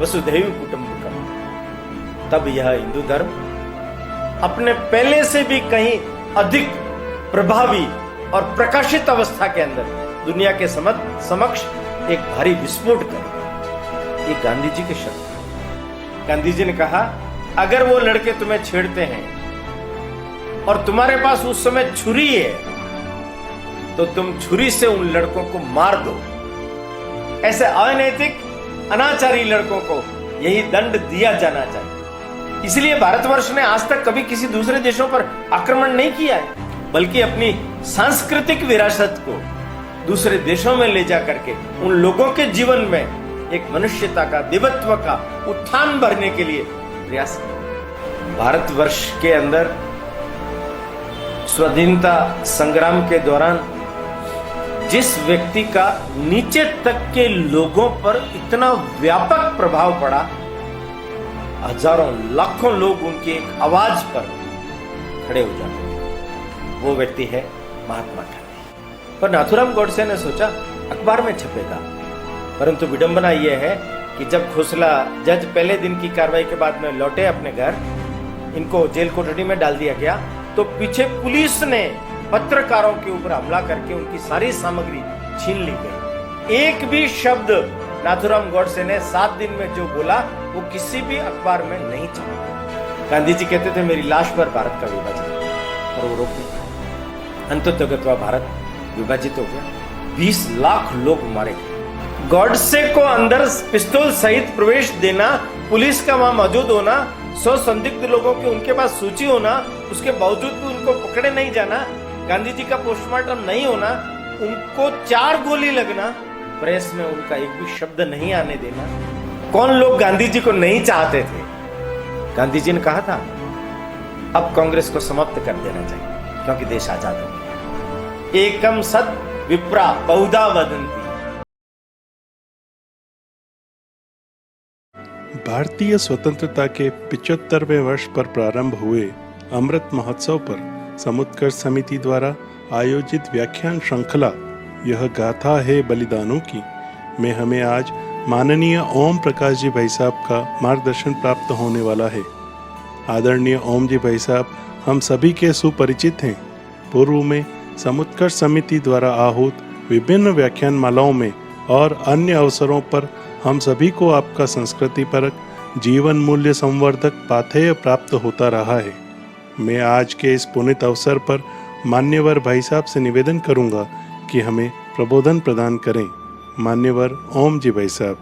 वसुधैव कुटुंबकम, तब यह हिंदू धर्म अपने पहले से भी कहीं अधिक प्रभावी और प्रकाशित अवस्था के अंदर दुनिया के समक्ष एक भारी विस्फोट करेगा। ये गांधी जी के शब्द हैं। गांधी जी ने कहा, अगर वो लड़के तुम्हें छेड़ते हैं और तुम्हारे पास उस समय छुरी है, तो तुम छुरी से उन लड़कों को मार दो। ऐसे अनैतिक अनाचारी लड़कों को यही दंड दिया जाना चाहिए। इसलिए भारतवर्ष ने आज तक कभी किसी दूसरे देशों पर आक्रमण नहीं किया है, बल्कि अपनी सांस्कृतिक विरासत को दूसरे देशों में ले जा करके उन लोगों के जीवन में एक मनुष्यता का, दिव्यत्व का उत्थान भरने के लिए प्रयास किया। भारतवर्ष के अंदर स्वाधीनता संग्राम के दौरान जिस व्यक्ति का नीचे तक के लोगों पर इतना व्यापक प्रभाव पड़ा, हजारों लाखों लोग उनकी एक आवाज पर खड़े हो जाते, वो व्यक्ति है महात्मा गांधी। पर नाथूराम गोडसे ने सोचा अखबार में छपेगा, परंतु विडंबना यह है कि जब खोसला जज पहले दिन की कार्रवाई के बाद में लौटे अपने घर, इनको जेल कोठरी में डाल दिया गया, तो पीछे पुलिस ने पत्रकारों के ऊपर हमला करके उनकी सारी सामग्री छीन ली गई। एक भी शब्द नाथूराम गोडसे ने 7 दिन में जो बोला वो किसी भी अखबार में नहीं छपा। गांधी जी कहते थे मेरी लाश पर भारत का विभाजन, और वो रोक नहीं पाया। अंततः भारत विभाजित हो गया, 20 लाख लोग मारे गए। गोडसे को अंदर पिस्तौल सहित प्रवेश देना, पुलिस का वहां मौजूद होना, 100 संदिग्ध लोगों की उनके पास सूची होना, उसके बावजूद भी उनको पकड़े नहीं जाना, गांधी जी का पोस्टमार्टम नहीं होना, उनको 4 गोली लगना, प्रेस में उनका एक भी शब्द नहीं आने देना। कौन लोग गांधी जी को नहीं चाहते थे? गांधी जी ने कहा था अब कांग्रेस को समाप्त कर देना चाहिए क्योंकि देश आजाद हो गया। एकम सत विप्रा बहुधा वदंती। भारतीय स्वतंत्रता के 75वें वर्ष पर प्रारंभ हुए अमृत महोत्सव पर समुत्कर्ष समिति द्वारा आयोजित व्याख्यान श्रृंखला यह गाथा है बलिदानों की में हमें आज माननीय ओम प्रकाश जी भाई साहब का मार्गदर्शन प्राप्त होने वाला है। आदरणीय ओम जी भाई साहब हम सभी के सुपरिचित हैं। पूर्व में समुत्कर्ष समिति द्वारा आहूत विभिन्न व्याख्यान मालाओं में और अन्य अवसरों पर हम सभी को आपका संस्कृति परक जीवन मूल्य संवर्धक पाथेय प्राप्त होता रहा है। मैं आज के इस पुनीत अवसर पर मान्यवर भाई साहब से निवेदन करूंगा कि हमें प्रबोधन प्रदान करें। मान्यवर ओम जी भाई साहब।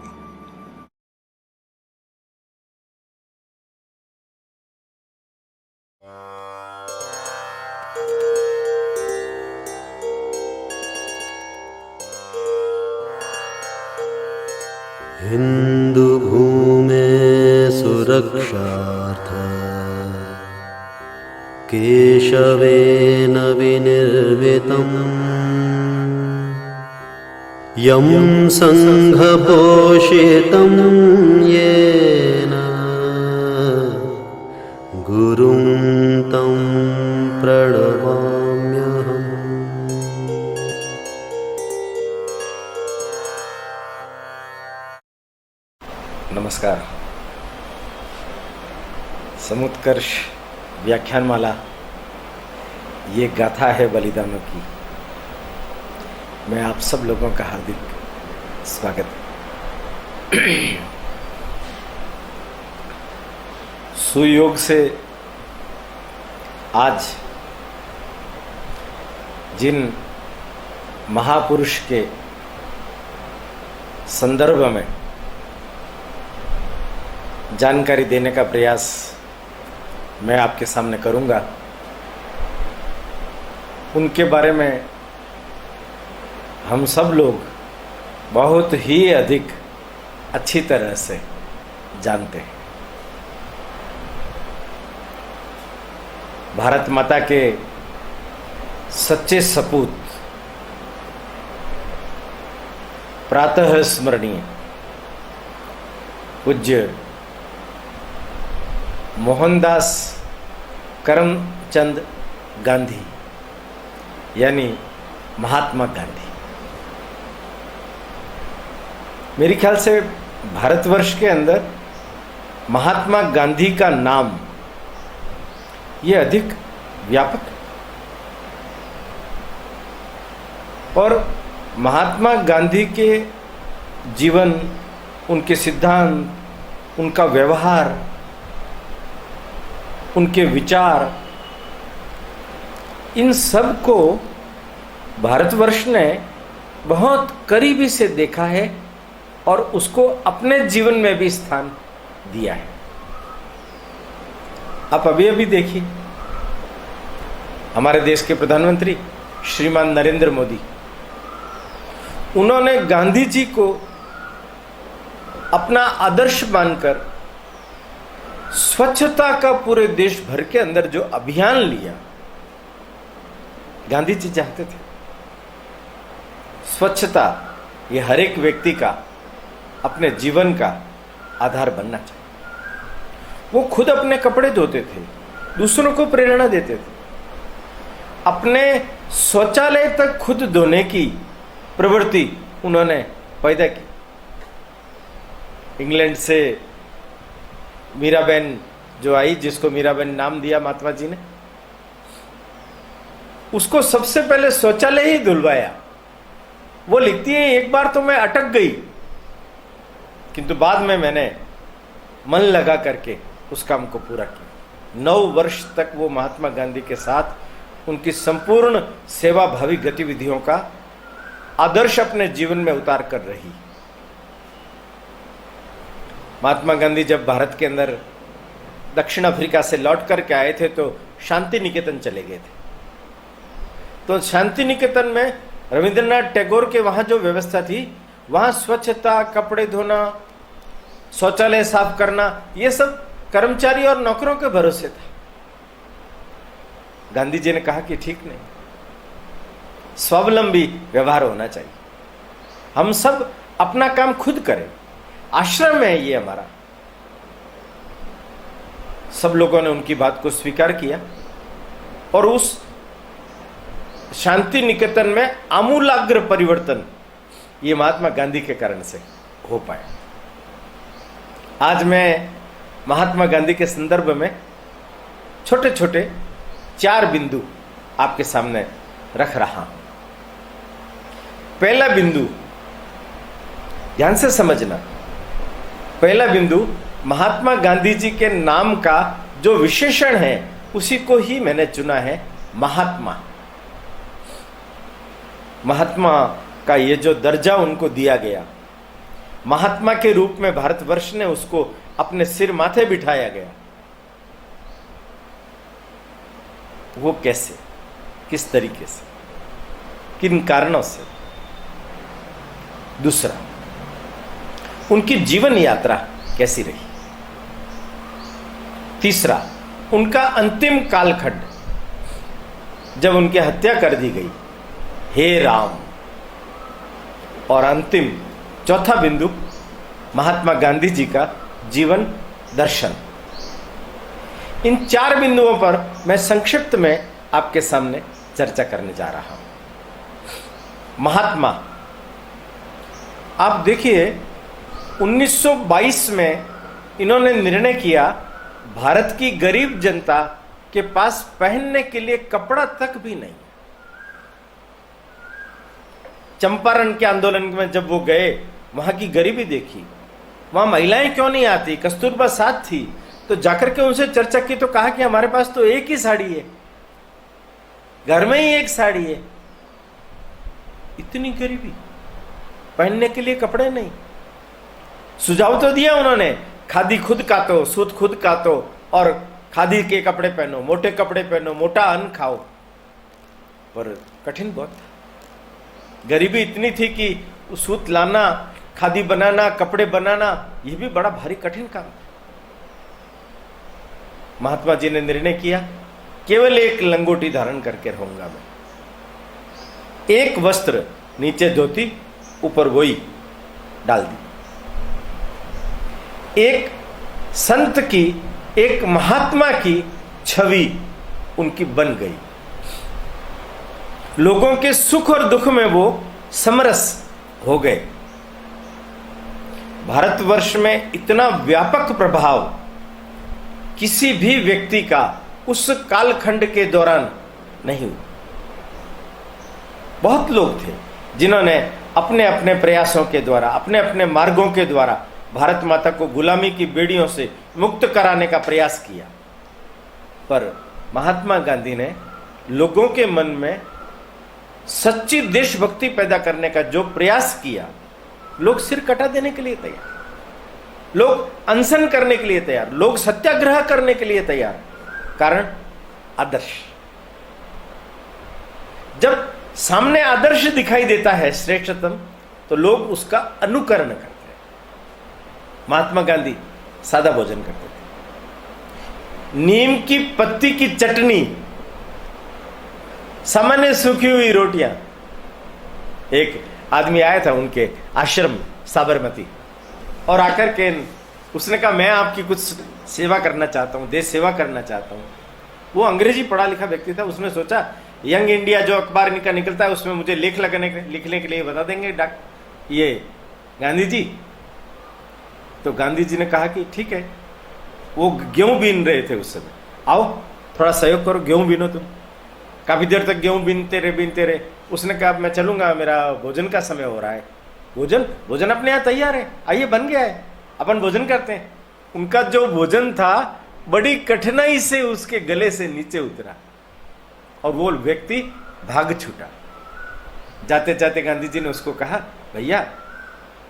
हिंदू भूमे सुरक्षार्थ केशवेन विनिर्मितम् यं संघपोषितं येन गुरुं तं प्रणमाम्यहम्। नमस्कार। समुत्कर्ष व्याख्यानमाला ये गाथा है बलिदानों की। मैं आप सब लोगों का हार्दिक स्वागत। सुयोग से आज जिन महापुरुष के संदर्भ में जानकारी देने का प्रयास मैं आपके सामने करूंगा, उनके बारे में हम सब लोग बहुत ही अधिक अच्छी तरह से जानते हैं। भारत माता के सच्चे सपूत, प्रातः स्मरणीय पूज्य मोहनदास करमचंद गांधी यानी महात्मा गांधी। मेरे ख्याल से भारतवर्ष के अंदर महात्मा गांधी का नाम ये अधिक व्यापक है। और महात्मा गांधी के जीवन, उनके सिद्धांत, उनका व्यवहार, उनके विचार, इन सब को भारतवर्ष ने बहुत करीबी से देखा है और उसको अपने जीवन में भी स्थान दिया है। आप अभी अभी देखिए, हमारे देश के प्रधानमंत्री श्रीमान नरेंद्र मोदी, उन्होंने गांधी जी को अपना आदर्श मानकर स्वच्छता का पूरे देश भर के अंदर जो अभियान लिया, गांधी जी चाहते थे स्वच्छता ये हर एक व्यक्ति का अपने जीवन का आधार बनना चाहिए। वो खुद अपने कपड़े धोते थे, दूसरों को प्रेरणा देते थे, अपने शौचालय तक खुद धोने की प्रवृत्ति उन्होंने पैदा की। इंग्लैंड से मीराबेन जो आई, जिसको मीराबेन नाम दिया महात्मा जी ने, उसको सबसे पहले शौचालय ही धुलवाया। वो लिखती है, एक बार तो मैं अटक गई, किंतु बाद में मैंने मन लगा करके उस काम को पूरा किया। 9 वर्ष तक वो महात्मा गांधी के साथ उनकी संपूर्ण सेवा भावी गतिविधियों का आदर्श अपने जीवन में उतार कर रही। महात्मा गांधी जब भारत के अंदर दक्षिण अफ्रीका से लौट करके आए थे तो शांति निकेतन चले गए थे। तो शांति निकेतन में रविंद्रनाथ टैगोर के वहां जो व्यवस्था थी, वहां स्वच्छता, कपड़े धोना, शौचालय साफ करना, ये सब कर्मचारी और नौकरों के भरोसे था। गांधी जी ने कहा कि ठीक नहीं, स्वावलंबी व्यवहार होना चाहिए, हम सब अपना काम खुद करें, आश्रम है ये हमारा। सब लोगों ने उनकी बात को स्वीकार किया और उस शांति निकेतन में आमूलाग्र परिवर्तन ये महात्मा गांधी के कारण से हो पाया। आज मैं महात्मा गांधी के संदर्भ में छोटे छोटे 4 बिंदु आपके सामने रख रहा हूं। पहला बिंदु, ध्यान से समझना, पहला बिंदु महात्मा गांधी जी के नाम का जो विशेषण है उसी को ही मैंने चुना है, महात्मा। महात्मा का ये जो दर्जा उनको दिया गया, महात्मा के रूप में भारतवर्ष ने उसको अपने सिर माथे बिठाया गया, वो कैसे, किस तरीके से, किन कारणों से। दूसरा, उनकी जीवन यात्रा कैसी रही। तीसरा, उनका अंतिम कालखंड जब उनकी हत्या कर दी गई, हे राम। और अंतिम चौथा बिंदु, महात्मा गांधी जी का जीवन दर्शन। इन 4 बिंदुओं पर मैं संक्षिप्त में आपके सामने चर्चा करने जा रहा हूं। महात्मा, आप देखिए 1922 में इन्होंने निर्णय किया, भारत की गरीब जनता के पास पहनने के लिए कपड़ा तक भी नहीं। चंपारण के आंदोलन में जब वो गए, वहां की गरीबी देखी, वहां महिलाएं क्यों नहीं आती, कस्तूरबा साथ थी, तो जाकर के उनसे चर्चा की तो कहा कि हमारे पास तो एक ही साड़ी है, घर में ही एक साड़ी है। इतनी गरीबी, पहनने के लिए कपड़े नहीं। सुझाव तो दिया उन्होंने, खादी खुद कातो, सूत खुद कातो और खादी के कपड़े पहनो, मोटे कपड़े पहनो, मोटा अन्न खाओ, पर कठिन बहुत था। गरीबी इतनी थी कि सूत लाना, खादी बनाना, कपड़े बनाना, यह भी बड़ा भारी कठिन काम था। महात्मा जी ने निर्णय किया, केवल एक लंगोटी धारण करके रहूंगा मैं। एक वस्त्र, नीचे धोती, ऊपर वही डाल दी। एक संत की, एक महात्मा की छवि उनकी बन गई। लोगों के सुख और दुख में वो समरस हो गए। भारतवर्ष में इतना व्यापक प्रभाव किसी भी व्यक्ति का उस कालखंड के दौरान नहीं हुआ। बहुत लोग थे जिन्होंने अपने अपने प्रयासों के द्वारा, अपने अपने मार्गों के द्वारा भारत माता को गुलामी की बेड़ियों से मुक्त कराने का प्रयास किया, पर महात्मा गांधी ने लोगों के मन में सच्ची देशभक्ति पैदा करने का जो प्रयास किया, लोग सिर कटा देने के लिए तैयार, लोग अनशन करने के लिए तैयार, लोग सत्याग्रह करने के लिए तैयार। कारण आदर्श। जब सामने आदर्श दिखाई देता है श्रेष्ठतम, तो लोग उसका अनुकरण करते हैं। महात्मा गांधी सादा भोजन करते थे, नीम की पत्ती की चटनी, सामान्य सूखी हुई रोटियां। एक आदमी आया था उनके आश्रम साबरमती, और आकर के उसने कहा मैं आपकी कुछ सेवा करना चाहता हूं, देश सेवा करना चाहता हूं। वो अंग्रेजी पढ़ा लिखा व्यक्ति था। उसने सोचा यंग इंडिया जो अखबार इनका निकलता है उसमें मुझे लिखने के लिए बता देंगे ये गांधी जी। तो गांधी जी ने कहा कि ठीक है। वो गेहूं बीन रहे थे उस समय, आओ थोड़ा सहयोग करो, गेहूं बीनो तुम। काफी देर तक गेहूं बीनते रहे। उसने कहा मैं चलूंगा, मेरा भोजन का समय हो रहा है। भोजन अपने यहाँ तैयार है, आइए बन गया है, अपन भोजन करते हैं। उनका जो भोजन था बड़ी कठिनाई से उसके गले से नीचे उतरा और वो व्यक्ति भाग छूटा। जाते जाते गांधी जी ने उसको कहा, भैया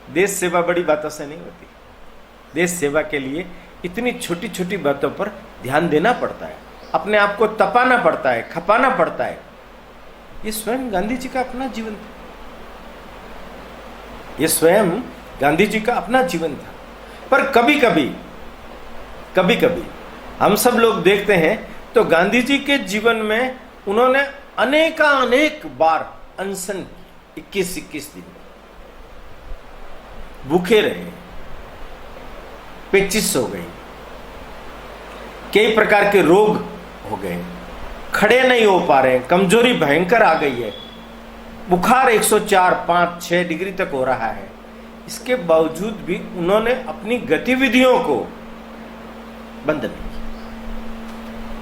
देश सेवा बड़ी बातों से नहीं होती, देश सेवा के लिए इतनी छोटी छोटी बातों पर ध्यान देना पड़ता है, अपने आप को तपाना पड़ता है, खपाना पड़ता है। ये स्वयं गांधी जी का अपना जीवन था। ये स्वयं गांधी जी का अपना जीवन था। पर कभी कभी हम सब लोग देखते हैं तो गांधी जी के जीवन में उन्होंने अनेक बार अनशन की, 21 दिन भूखे रहे, पेचिश हो गई, कई प्रकार के रोग हो गए, खड़े नहीं हो पा रहे, कमजोरी भयंकर आ गई है, बुखार 104, 5, 6 डिग्री तक हो रहा है। इसके बावजूद भी उन्होंने अपनी गतिविधियों को बंद नहीं किया।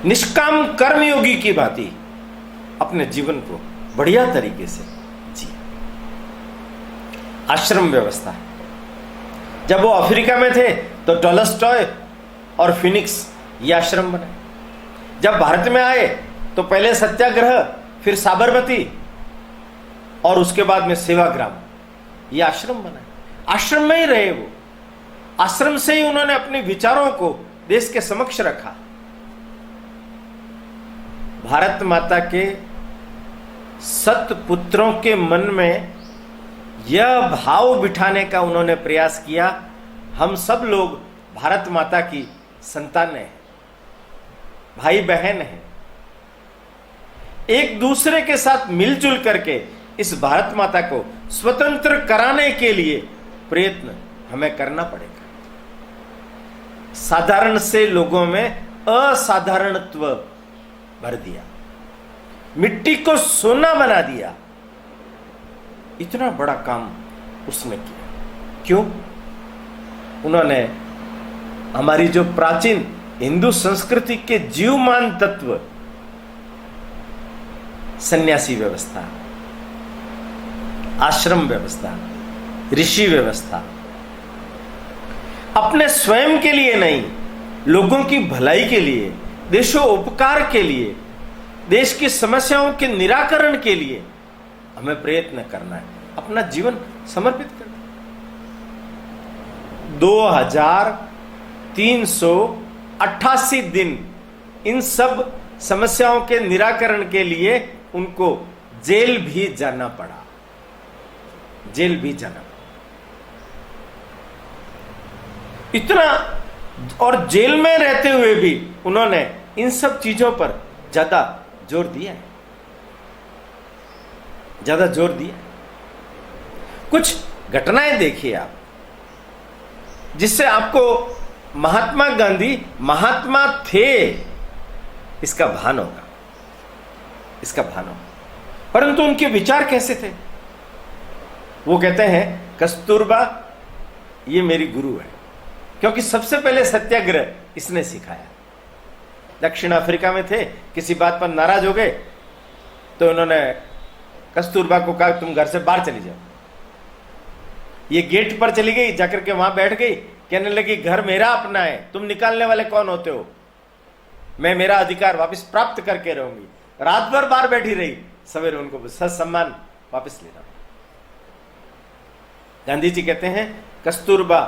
निष्काम कर्मयोगी की भांति अपने जीवन को बढ़िया तरीके से जिया। आश्रम व्यवस्था, जब वो अफ्रीका में थे तो टॉलस्टॉय और फिनिक्स ये आश्रम बने। जब भारत में आए तो पहले सत्याग्रह, फिर साबरमती और उसके बाद में सेवाग्राम, ये आश्रम बनाए। आश्रम में ही रहे वो, आश्रम से ही उन्होंने अपने विचारों को देश के समक्ष रखा। भारत माता के सतपुत्रों के मन में यह भाव बिठाने का उन्होंने प्रयास किया, हम सब लोग भारत माता की संतानें हैं, भाई बहन हैं, एक दूसरे के साथ मिलजुल करके इस भारत माता को स्वतंत्र कराने के लिए प्रयत्न हमें करना पड़ेगा। साधारण से लोगों में असाधारणत्व भर दिया, मिट्टी को सोना बना दिया। इतना बड़ा काम उसने किया। क्यों? उन्होंने हमारी जो प्राचीन हिंदू संस्कृति के जीवमान तत्व, सन्यासी व्यवस्था, आश्रम व्यवस्था, ऋषि व्यवस्था, अपने स्वयं के लिए नहीं, लोगों की भलाई के लिए, देशोपकार के लिए, देश की समस्याओं के निराकरण के लिए हमें प्रयत्न करना है, अपना जीवन समर्पित करना है। 2388 दिन इन सब समस्याओं के निराकरण के लिए उनको जेल भी जाना पड़ा, जेल भी जाना पड़ा। इतना, और जेल में रहते हुए भी उन्होंने इन सब चीजों पर ज्यादा जोर दिया है, ज्यादा जोर दिया। कुछ घटनाएं देखिए आप, जिससे आपको महात्मा गांधी महात्मा थे इसका भान होगा, इसका भान होगा। परंतु उनके विचार कैसे थे? वो कहते हैं कस्तूरबा ये मेरी गुरु है, क्योंकि सबसे पहले सत्याग्रह इसने सिखाया। दक्षिण अफ्रीका में थे, किसी बात पर नाराज हो गए तो उन्होंने कस्तूरबा को कहा तुम घर से बाहर चली जाओ। ये गेट पर चली गई, जाकर के वहां बैठ गई, कहने लगी घर मेरा अपना है, तुम निकालने वाले कौन होते हो, मैं मेरा अधिकार वापस प्राप्त करके रहूंगी। रात भर बाहर बैठी रही, सवेरे उनको सम्मान वापस लेना। गांधी जी कहते हैं कस्तूरबा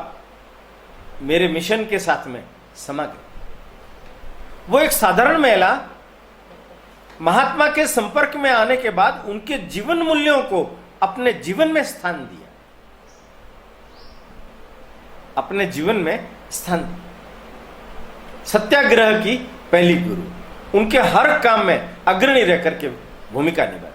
मेरे मिशन के साथ में समा गई। वो एक साधारण महिला महात्मा के संपर्क में आने के बाद उनके जीवन मूल्यों को अपने जीवन में स्थान दिया, अपने जीवन में स्थान दिया। सत्याग्रह की पहली गुरु, उनके हर काम में अग्रणी रह करके भूमिका निभाई,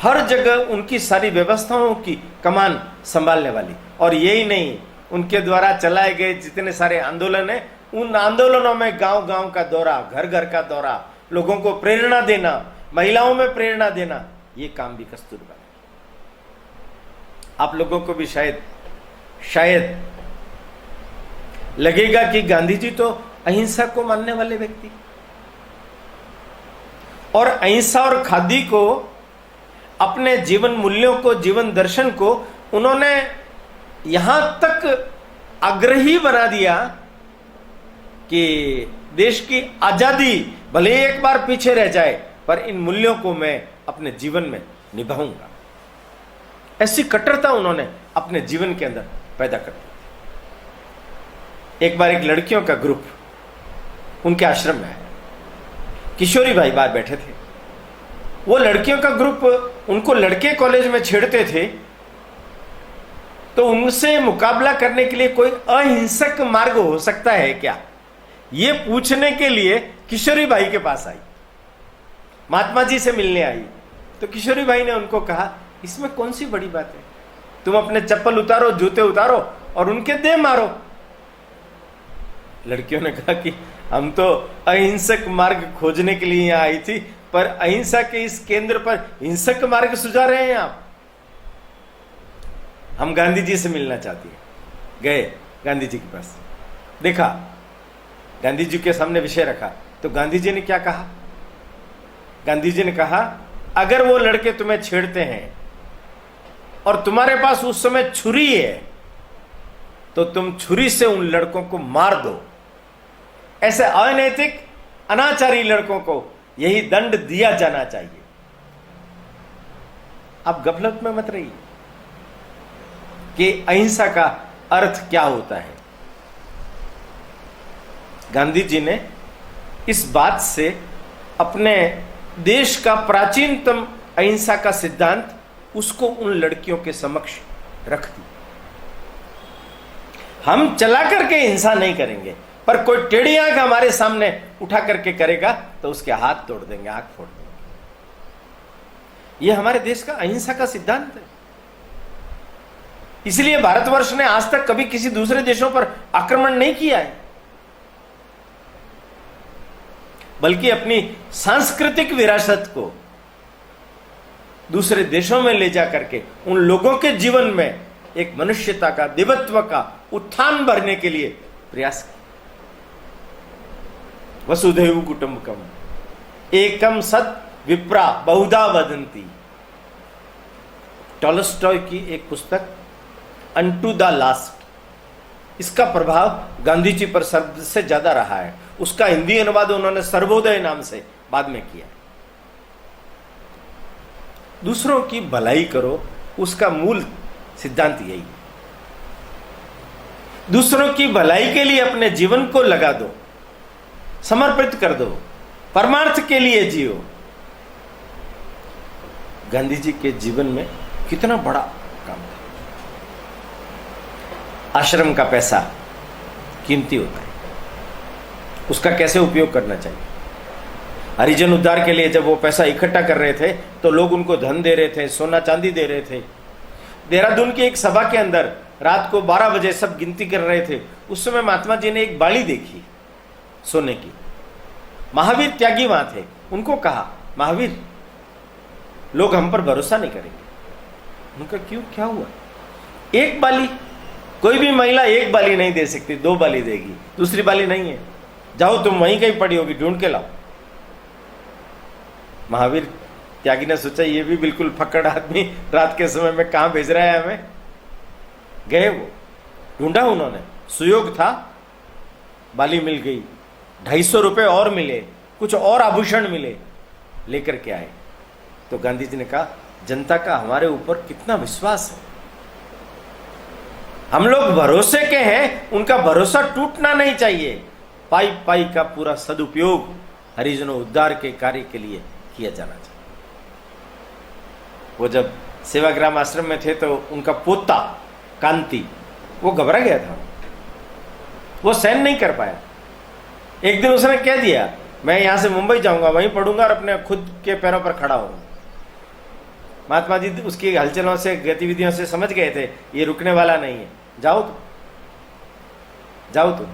हर जगह उनकी सारी व्यवस्थाओं की कमान संभालने वाली। और यही नहीं, उनके द्वारा चलाए गए जितने सारे आंदोलन है, उन आंदोलनों में गांव गांव का दौरा, घर घर का दौरा, लोगों को प्रेरणा देना, महिलाओं में प्रेरणा देना, ये काम भी कस्तूरबा ने। आप लोगों को भी शायद लगेगा कि गांधी जी तो अहिंसा को मानने वाले व्यक्ति, और अहिंसा और खादी को, अपने जीवन मूल्यों को, जीवन दर्शन को उन्होंने यहां तक आग्रही बना दिया कि देश की आजादी भले एक बार पीछे रह जाए, पर इन मूल्यों को मैं अपने जीवन में निभाऊंगा। ऐसी कट्टरता उन्होंने अपने जीवन के अंदर पैदा कर दी। एक बार एक लड़कियों का ग्रुप उनके आश्रम में है, किशोरी भाई बाहर बैठे थे। वो लड़कियों का ग्रुप उनको लड़के कॉलेज में छेड़ते थे, तो उनसे मुकाबला करने के लिए कोई अहिंसक मार्ग हो सकता है क्या, ये पूछने के लिए किशोरी भाई के पास आई, महात्मा जी से मिलने आई। तो किशोरी भाई ने उनको कहा इसमें कौन सी बड़ी बात है, तुम अपने चप्पल उतारो, जूते उतारो और उनके दे मारो। लड़कियों ने कहा कि हम तो अहिंसक मार्ग खोजने के लिए यहां आई थी, पर अहिंसा के इस केंद्र पर हिंसक मार्ग सुझा रहे हैं आप। हम गांधी जी से मिलना चाहती हैं। गए गांधी जी के पास, देखा, गांधी जी के सामने विषय रखा, तो गांधी जी ने क्या कहा? गांधी जी ने कहा अगर वो लड़के तुम्हें छेड़ते हैं और तुम्हारे पास उस समय छुरी है, तो तुम छुरी से उन लड़कों को मार दो। ऐसे अनैतिक अनाचारी लड़कों को यही दंड दिया जाना चाहिए। आप गफलत में मत रहिए कि अहिंसा का अर्थ क्या होता है। गांधी जी ने इस बात से अपने देश का प्राचीनतम अहिंसा का सिद्धांत, उसको उन लड़कियों के समक्ष रख दिया। हम चला करके हिंसा नहीं करेंगे, पर कोई टेढ़ी आंख हमारे सामने उठा करके करेगा तो उसके हाथ तोड़ देंगे, आंख फोड़ देंगे। यह हमारे देश का अहिंसा का सिद्धांत है। इसलिए भारतवर्ष ने आज तक कभी किसी दूसरे देशों पर आक्रमण नहीं किया है, बल्कि अपनी सांस्कृतिक विरासत को दूसरे देशों में ले जा करके उन लोगों के जीवन में एक मनुष्यता का, देवत्व का उत्थान भरने के लिए प्रयास किया। वसुधैव कुटुंबकम एकम सत विप्रा बहुधा वदंती, टॉलस्टॉय की एक पुस्तक अनटू द लास्ट, इसका प्रभाव गांधी जी पर सबसे ज्यादा रहा है। उसका हिंदी अनुवाद उन्होंने सर्वोदय नाम से बाद में किया। दूसरों की भलाई करो, उसका मूल सिद्धांत यही है। दूसरों की भलाई के लिए अपने जीवन को लगा दो, समर्पित कर दो, परमार्थ के लिए जियो। गांधी जी के जीवन में कितना बड़ा काम था। आश्रम का पैसा कीमती होता है, उसका कैसे उपयोग करना चाहिए। हरिजन उद्धार के लिए जब वो पैसा इकट्ठा कर रहे थे तो लोग उनको धन दे रहे थे, सोना चांदी दे रहे थे। देहरादून की एक सभा के अंदर रात को 12 बजे सब गिनती कर रहे थे। उस समय महात्मा जी ने एक बाली देखी सोने की। महावीर त्यागी वहां थे। उनको कहा, महावीर, लोग हम पर भरोसा नहीं करेंगे। उनका क्यों, क्या हुआ? एक बाली कोई भी महिला एक बाली नहीं दे सकती, 2 बाली देगी, दूसरी बाली नहीं है। जाओ तुम वहीं कहीं पड़ी होगी, ढूंढ के लाओ। महावीर त्यागी ने सोचा ये भी बिल्कुल फक्कड़ आदमी रात के समय में कहां भेज रहा है हमें। गए, वो ढूंढा उन्होंने, सुयोग था, बाली मिल गई, 250 रुपए और मिले, कुछ और आभूषण मिले, लेकर के आए। तो गांधी जी ने कहा जनता का हमारे ऊपर कितना विश्वास है, हम लोग भरोसे के हैं, उनका भरोसा टूटना नहीं चाहिए। पाई पाई का पूरा सदुपयोग हरिजनों उद्धार के कार्य के लिए किया जाना चाहिए। वो जब सेवाग्राम आश्रम में थे तो उनका पोता कांति वो घबरा गया था, वो सहन नहीं कर पाया। एक दिन उसने कह दिया मैं यहां से मुंबई जाऊंगा, वहीं पढ़ूंगा और अपने खुद के पैरों पर खड़ा होऊंगा। महात्मा जी उसकी हलचलों से, गतिविधियों से समझ गए थे ये रुकने वाला नहीं है, जाओ तुम।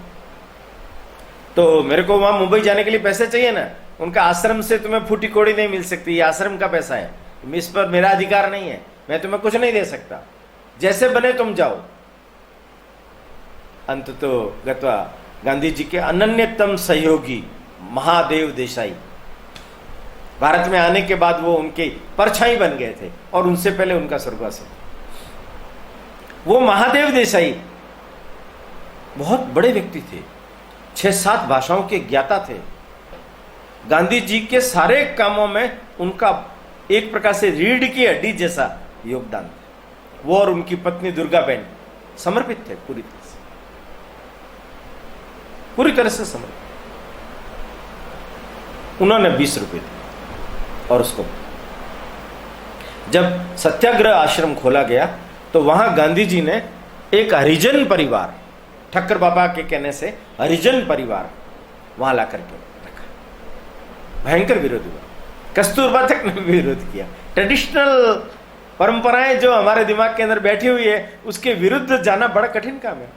तो मेरे को वहां मुंबई जाने के लिए पैसे चाहिए ना, उनका आश्रम से तुम्हें फूटी कोड़ी नहीं मिल सकती, ये आश्रम का पैसा है, इस पर मेरा अधिकार नहीं है, मैं तुम्हें कुछ नहीं दे सकता, जैसे बने तुम जाओ। अंततो गत्वा गांधी जी के अनन्यतम सहयोगी महादेव देसाई भारत में आने के बाद वो उनके परछाई बन गए थे और उनसे पहले उनका स्वर्गवास। वो महादेव देसाई बहुत बड़े व्यक्ति थे, 6-7 भाषाओं के ज्ञाता थे। गांधी जी के सारे कामों में उनका एक प्रकार से रीढ़ की हड्डी जैसा योगदान था। वो और उनकी पत्नी दुर्गा बहन समर्पित थे, पूरी तरह से समर्पित। उन्होंने 20 रुपए दिए और उसको, जब सत्याग्रह आश्रम खोला गया तो वहां गांधी जी ने एक हरिजन परिवार, ठक्कर बाबा के कहने से हरिजन परिवार वहां ला करके रखा। भयंकर विरोध हुआ, कस्तूरबा तक ने विरोध किया। ट्रेडिशनल परंपराएं जो हमारे दिमाग के अंदर बैठी हुई है उसके विरुद्ध जाना बड़ा कठिन काम है।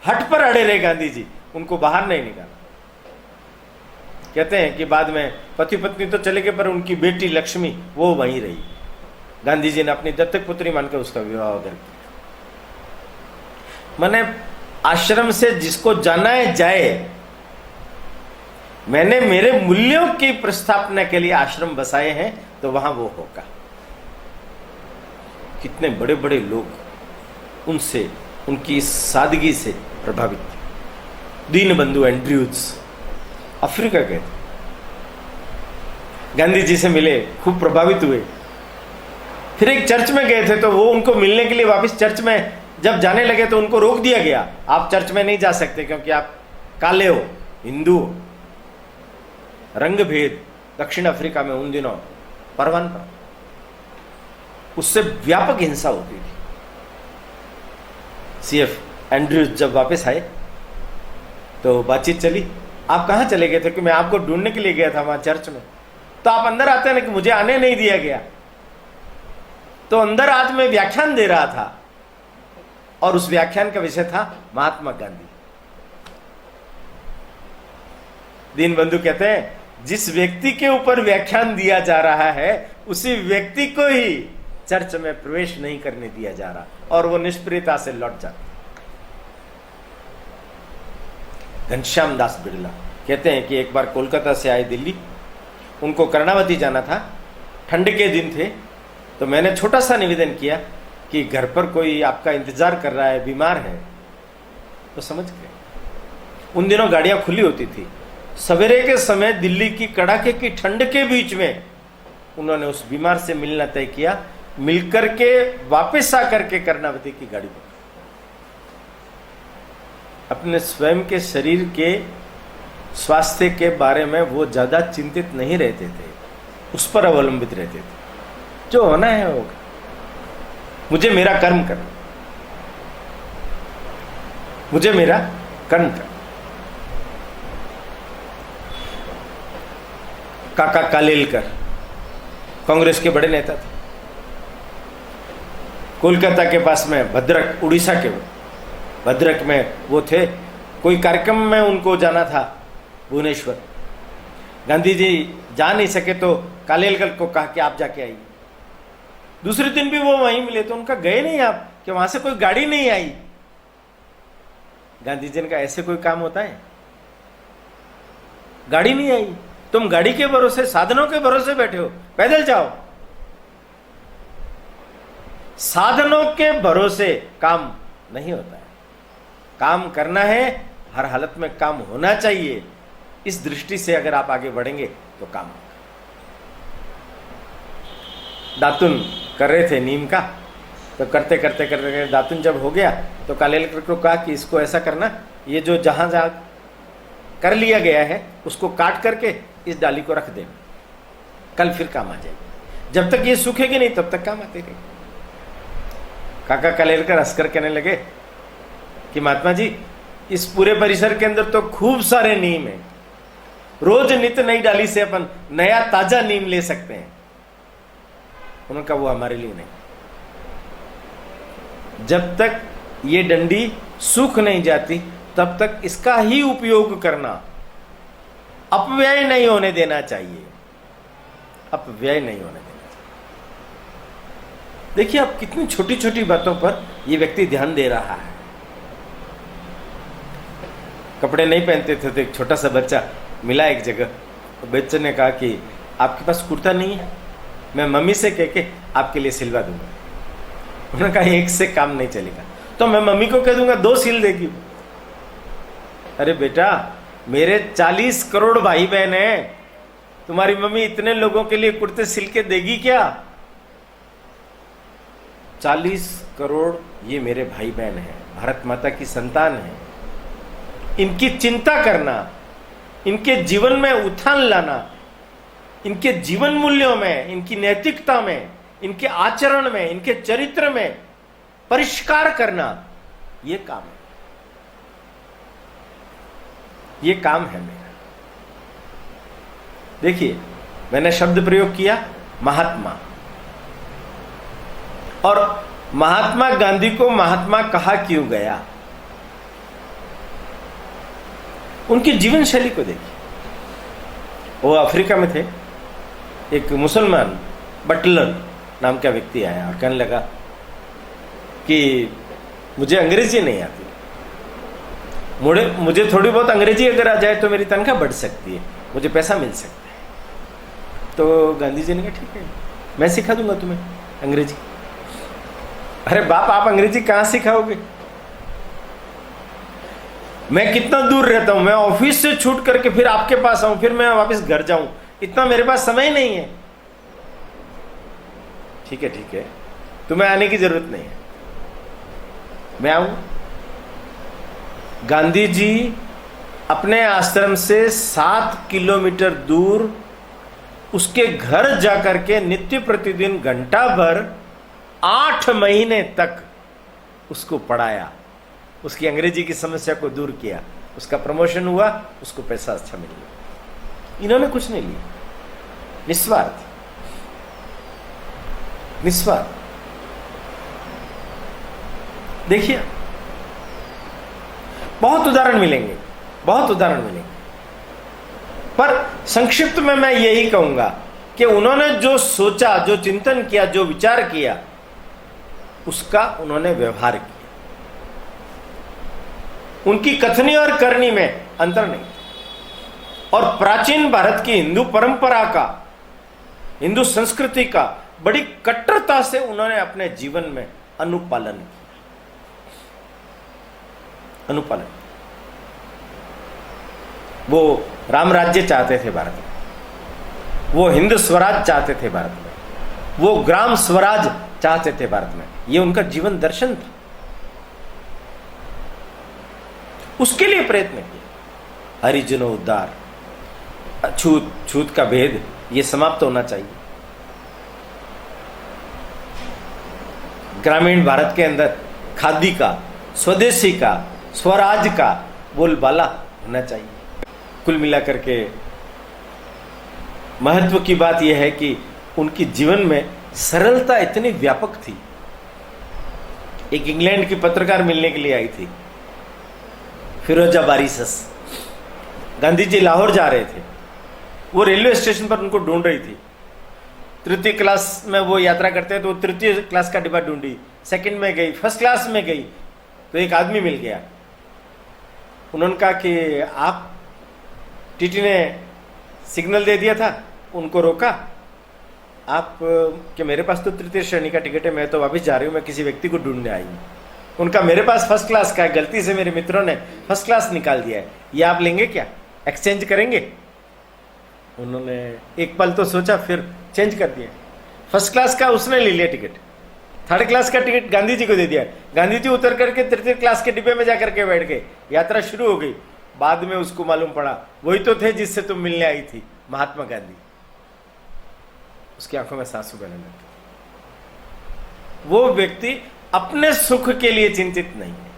हट पर अड़े रहे गांधी जी, उनको बाहर नहीं निकाला। कहते हैं कि बाद में पति पत्नी तो चले गए पर उनकी बेटी लक्ष्मी वो वहीं रही। गांधी जी ने अपनी दत्तक पुत्री मानकर उसका विवाह कर दिया। मैंने आश्रम से जिसको जाना है जाए, मैंने मेरे मूल्यों की प्रस्थापना के लिए आश्रम बसाए हैं तो वहां वो होगा। कितने बड़े बड़े लोग उनसे, उनकी सादगी से प्रभावित थे। दीनबंधु एंड्रयूज अफ्रीका गए, गांधी जी से मिले, खूब प्रभावित हुए। फिर एक चर्च में गए थे तो वो उनको मिलने के लिए वापस चर्च में जब जाने लगे तो उनको रोक दिया गया, आप चर्च में नहीं जा सकते क्योंकि आप काले हो, हिंदू हो। रंग भेद दक्षिण अफ्रीका में उन दिनों परवान पर, उससे व्यापक हिंसा होती थी। सीएफ एंड्रयूज जब वापस आए तो बातचीत चली, आप कहां चले गए थे? कि मैं आपको ढूंढने के लिए गया था वहां चर्च में। तो आप अंदर आते हैं ना, कि मुझे आने नहीं दिया गया। तो अंदर आज मैं व्याख्यान दे रहा था और उस व्याख्यान का विषय था महात्मा गांधी। दीनबंधु कहते हैं जिस व्यक्ति के ऊपर व्याख्यान दिया जा रहा है उसी व्यक्ति को ही चर्च में प्रवेश नहीं करने दिया जा रहा और वो निष्प्रियता से लौट जाते। घनश्याम दास बिरला कहते हैं कि एक बार कोलकाता से आए दिल्ली, उनको कर्णावती जाना था, ठंड के दिन थे, तो मैंने छोटा सा निवेदन किया कि घर पर कोई आपका इंतजार कर रहा है, बीमार है। तो समझ गए। उन दिनों गाड़ियां खुली होती थी। सवेरे के समय दिल्ली की कड़ाके की ठंड के बीच में उन्होंने उस बीमार से मिलना तय किया। मिलकर के वापस आकर के कर्णावती की गाड़ी पर अपने स्वयं के शरीर के स्वास्थ्य के बारे में वो ज्यादा चिंतित नहीं रहते थे, उस पर अवलंबित रहते थे। जो होना है होगा, मुझे मेरा कर्म करना, मुझे मेरा कर्म करना। काका कालेलकर कांग्रेस के बड़े नेता थे। कोलकाता के पास में भद्रक, उड़ीसा के भद्रक में वो थे। कोई कार्यक्रम में उनको जाना था भुवनेश्वर। गांधी जी जा नहीं सके तो कालेलकर को कहा कि आप जाके आइए। दूसरे दिन भी वो वहीं मिले तो उनका गए नहीं आप, कि वहां से कोई गाड़ी नहीं आई। गांधी जी ने कहा ऐसे कोई काम होता है? गाड़ी नहीं आई, तुम गाड़ी के भरोसे, साधनों के भरोसे बैठे हो, पैदल जाओ। साधनों के भरोसे काम नहीं होता है, काम करना है, हर हालत में काम होना चाहिए। इस दृष्टि से अगर आप आगे बढ़ेंगे तो काम होगा। दातुन कर रहे थे नीम का, तो करते करते करते दातुन जब हो गया तो कालेलकर को कहा कि इसको ऐसा करना, ये जो जहां जहां कर लिया गया है उसको काट करके इस डाली को रख देना, कल फिर काम आ जाएगी। जब तक ये सूखेगी नहीं तब तक काम आते रहेगी। काका कालेलकर हंसकर कहने लगे कि महात्मा जी, इस पूरे परिसर के अंदर तो खूब सारे नीम है, रोज नित नई डाली से अपन नया ताजा नीम ले सकते हैं। उन्होंने कहा वो हमारे लिए नहीं, जब तक ये डंडी सूख नहीं जाती तब तक इसका ही उपयोग करना, अपव्यय नहीं होने देना चाहिए, अपव्यय नहीं होने देना चाहिए। देखिए आप कितनी छोटी छोटी बातों पर ये व्यक्ति ध्यान दे रहा है। कपड़े नहीं पहनते थे तो एक छोटा सा बच्चा मिला एक जगह, तो बच्चे ने कहा कि आपके पास कुर्ता नहीं है, मैं मम्मी से कह के आपके लिए सिलवा दूंगा। उन्होंने कहा एक से काम नहीं चलेगा, तो मैं मम्मी को कह दूंगा 2 सिल देगी। अरे बेटा, मेरे 40 करोड़ भाई बहन हैं, तुम्हारी मम्मी इतने लोगों के लिए कुर्ते सिल के देगी क्या? 40 करोड़ ये मेरे भाई बहन हैं, भारत माता की संतान है। इनकी चिंता करना, इनके जीवन में उत्थान लाना, इनके जीवन मूल्यों में, इनकी नैतिकता में, इनके आचरण में, इनके चरित्र में परिष्कार करना, ये काम है, ये काम है मेरा। देखिए मैंने शब्द प्रयोग किया महात्मा, और महात्मा गांधी को महात्मा कहा क्यों गया? उनकी जीवन शैली को देखिए। वो अफ्रीका में थे, एक मुसलमान बटलर नाम का व्यक्ति आया और कहने लगा कि मुझे अंग्रेजी नहीं आती, मुझे थोड़ी बहुत अंग्रेजी अगर आ जाए तो मेरी तनख्वाह बढ़ सकती है, मुझे पैसा मिल सकता है। तो गांधी जी ने कहा ठीक है, मैं सिखा दूंगा तुम्हें अंग्रेजी। अरे बाप, आप अंग्रेजी कहाँ सिखाओगे? मैं कितना दूर रहता हूं, मैं ऑफिस से छूट करके फिर आपके पास आऊं, फिर मैं वापस घर जाऊं, इतना मेरे पास समय नहीं है। ठीक है, तुम्हें आने की जरूरत नहीं है, मैं आऊं। गांधी जी अपने आश्रम से 7 किलोमीटर दूर उसके घर जाकर के नित्य प्रतिदिन घंटा भर 8 महीने तक उसको पढ़ाया, उसकी अंग्रेजी की समस्या को दूर किया, उसका प्रमोशन हुआ, उसको पैसा अच्छा मिल गया। इन्होंने कुछ नहीं लिया, निस्वार्थ। देखिए बहुत उदाहरण मिलेंगे, पर संक्षिप्त में मैं यही कहूंगा कि उन्होंने जो सोचा, जो चिंतन किया, जो विचार किया, उसका उन्होंने व्यवहार किया। उनकी कथनी और करनी में अंतर नहीं। और प्राचीन भारत की हिंदू परंपरा का, हिंदू संस्कृति का बड़ी कट्टरता से उन्होंने अपने जीवन में अनुपालन किया। वो राम राज्य चाहते थे भारत में, वो हिंद स्वराज चाहते थे भारत में, वो ग्राम स्वराज चाहते थे भारत में। ये उनका जीवन दर्शन था, उसके लिए प्रयत्न किया। हरिजनों उद्धार, छूत का भेद, ये समाप्त होना चाहिए। ग्रामीण भारत के अंदर खादी का, स्वदेशी का, स्वराज का बोलबाला होना चाहिए। कुल मिलाकर के महत्व की बात यह है कि उनकी जीवन में सरलता इतनी व्यापक थी। एक इंग्लैंड की पत्रकार मिलने के लिए आई थी, फिरोजा बारिसस। गांधी जी लाहौर जा रहे थे, वो रेलवे स्टेशन पर उनको ढूंढ रही थी। तृतीय क्लास में वो यात्रा करते हैं तो तृतीय क्लास का डिब्बा ढूंढी, सेकंड में गई, फर्स्ट क्लास में गई तो एक आदमी मिल गया। उन्होंने कहा कि आप, टीटी ने सिग्नल दे दिया था, उनको रोका, आप कि मेरे पास तो तृतीय श्रेणी का टिकट है, मैं तो वापस जा रही हूँ, मैं किसी व्यक्ति को ढूंढने आई हूँ। उनका मेरे पास फर्स्ट क्लास का है, गलती से मेरे मित्रों ने फर्स्ट क्लास निकाल दिया है, ये आप लेंगे क्या, एक्सचेंज करेंगे? उन्होंने एक पल तो सोचा, फिर चेंज कर दिया। फर्स्ट क्लास का उसने ले लिया टिकट, थर्ड क्लास का टिकट गांधी जी को दे दिया। गांधी जी उतर करके तृतीय क्लास के डिब्बे में जाकर के बैठ गए, यात्रा शुरू हो गई। बाद में उसको मालूम पड़ा वही तो थे जिससे तुम मिलने आई थी, महात्मा गांधी। उसकी आंखों में आंसू बहने लगे। वो व्यक्ति अपने सुख के लिए चिंतित नहीं है।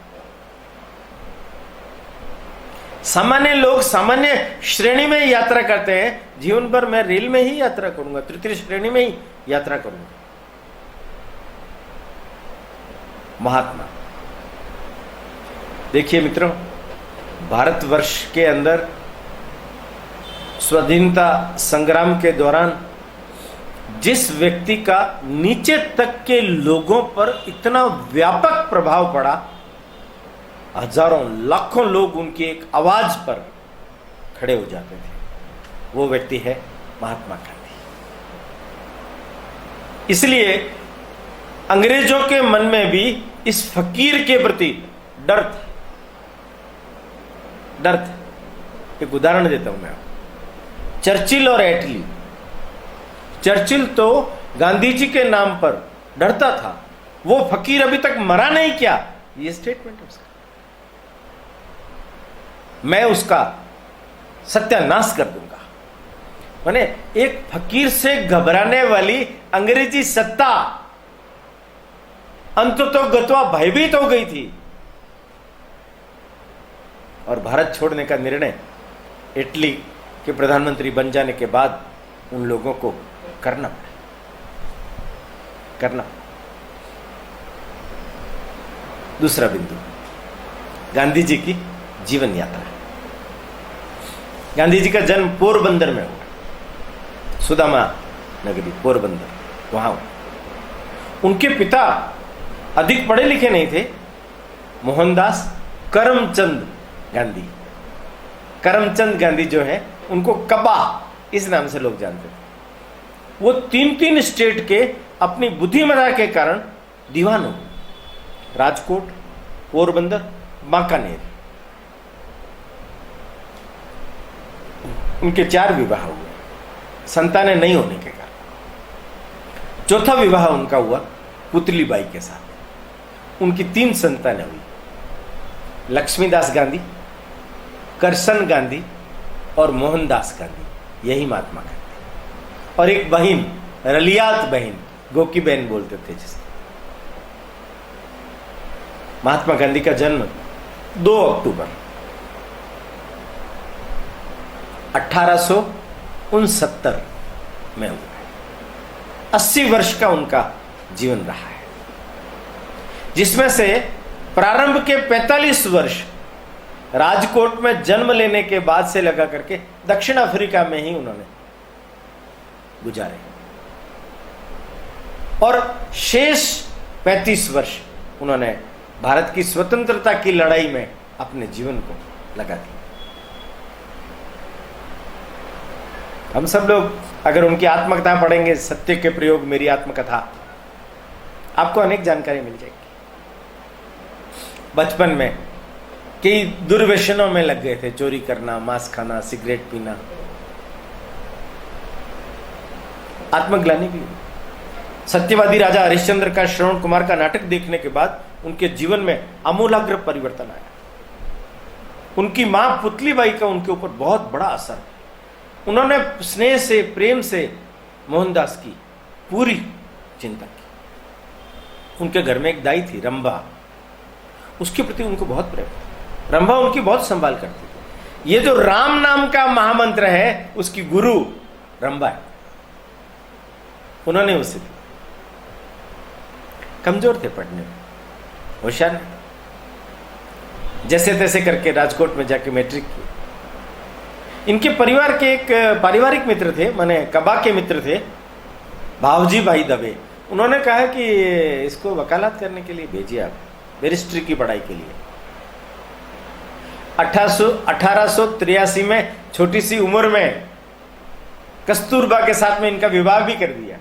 सामान्य लोग सामान्य श्रेणी में यात्रा करते हैं, जीवन भर मैं रेल में ही यात्रा करूंगा, तृतीय श्रेणी में ही यात्रा करूंगा। महात्मा, देखिए मित्रों, भारतवर्ष के अंदर स्वाधीनता संग्राम के दौरान जिस व्यक्ति का नीचे तक के लोगों पर इतना व्यापक प्रभाव पड़ा, हजारों लाखों लोग उनकी एक आवाज पर खड़े हो जाते थे, वो व्यक्ति है महात्मा गांधी। इसलिए अंग्रेजों के मन में भी इस फकीर के प्रति डर था। एक उदाहरण देता हूं मैं आपको, चर्चिल और एटली। चर्चिल तो गांधी जी के नाम पर डरता था, वो फकीर अभी तक मरा नहीं क्या, ये स्टेटमेंट है उसका, मैं उसका सत्यानाश कर दूंगा। माने एक फकीर से घबराने वाली अंग्रेजी सत्ता अंततः गत्वा भयभीत हो गई थी और भारत छोड़ने का निर्णय इटली के प्रधानमंत्री बन जाने के बाद उन लोगों को करना। दूसरा बिंदु, गांधी जी की जीवन यात्रा। गांधी जी का जन्म पोरबंदर में हुआ, सुदामा नगरी पोरबंदर, वहां हुआ। उनके पिता अधिक पढ़े लिखे नहीं थे, मोहनदास करमचंद गांधी। करमचंद गांधी जो है उनको कबा इस नाम से लोग जानते थे। वो 3 स्टेट के अपनी बुद्धिमत्ता के कारण दीवान हो, राजकोट, पोरबंदर, बांकानेर। उनके 4 विवाह हुए, संतानें नहीं होने के कारण। चौथा विवाह उनका हुआ पुतली बाई के साथ। उनकी 3 संतानें हुई, लक्ष्मीदास गांधी, करसन गांधी और मोहनदास गांधी, यही महात्मा गांधी। और एक बहन, रलियात बहन, गोकी बहन बोलते थे जिसे। महात्मा गांधी का जन्म 2 अक्टूबर 1869 में हुआ। 80 वर्ष का उनका जीवन रहा है, जिसमें से प्रारंभ के 45 वर्ष राजकोट में जन्म लेने के बाद से लगा करके दक्षिण अफ्रीका में ही उन्होंने गुजारे और शेष 35 वर्ष उन्होंने भारत की स्वतंत्रता की लड़ाई में अपने जीवन को लगा दिया। हम सब लोग अगर उनकी आत्मकथा पढ़ेंगे, सत्य के प्रयोग मेरी आत्मकथा, आपको अनेक जानकारी मिल जाएगी। बचपन में कई दुर्व्यसनों में लग गए थे, चोरी करना, मांस खाना, सिगरेट पीना, आत्मग्लानि भी। सत्यवादी राजा हरिश्चंद्र का श्रवण कुमार का नाटक देखने के बाद उनके जीवन में आमूलाग्र परिवर्तन आया। उनकी मां पुतली बाई का उनके ऊपर बहुत बड़ा असर। उन्होंने स्नेह से, प्रेम से मोहनदास की पूरी चिंता की। उनके घर में एक दाई थी, रंभा, उसके प्रति उनको बहुत प्रेम। रंभा उनकी बहुत संभाल करती थी। ये जो राम नाम का महामंत्र है, उसकी गुरु रंभा है। उन्होंने उसे दी। कमजोर थे पढ़ने में, होशियार नहीं, जैसे तैसे करके राजकोट में जाके मैट्रिक की। इनके परिवार के एक पारिवारिक मित्र थे, माने कबा के मित्र थे, भावजी भाई दबे, उन्होंने कहा कि इसको वकालत करने के लिए भेजिए आप, बैरिस्ट्री की पढ़ाई के लिए। 1883 में छोटी सी उम्र में कस्तूरबा के साथ में इनका विवाह भी कर दिया।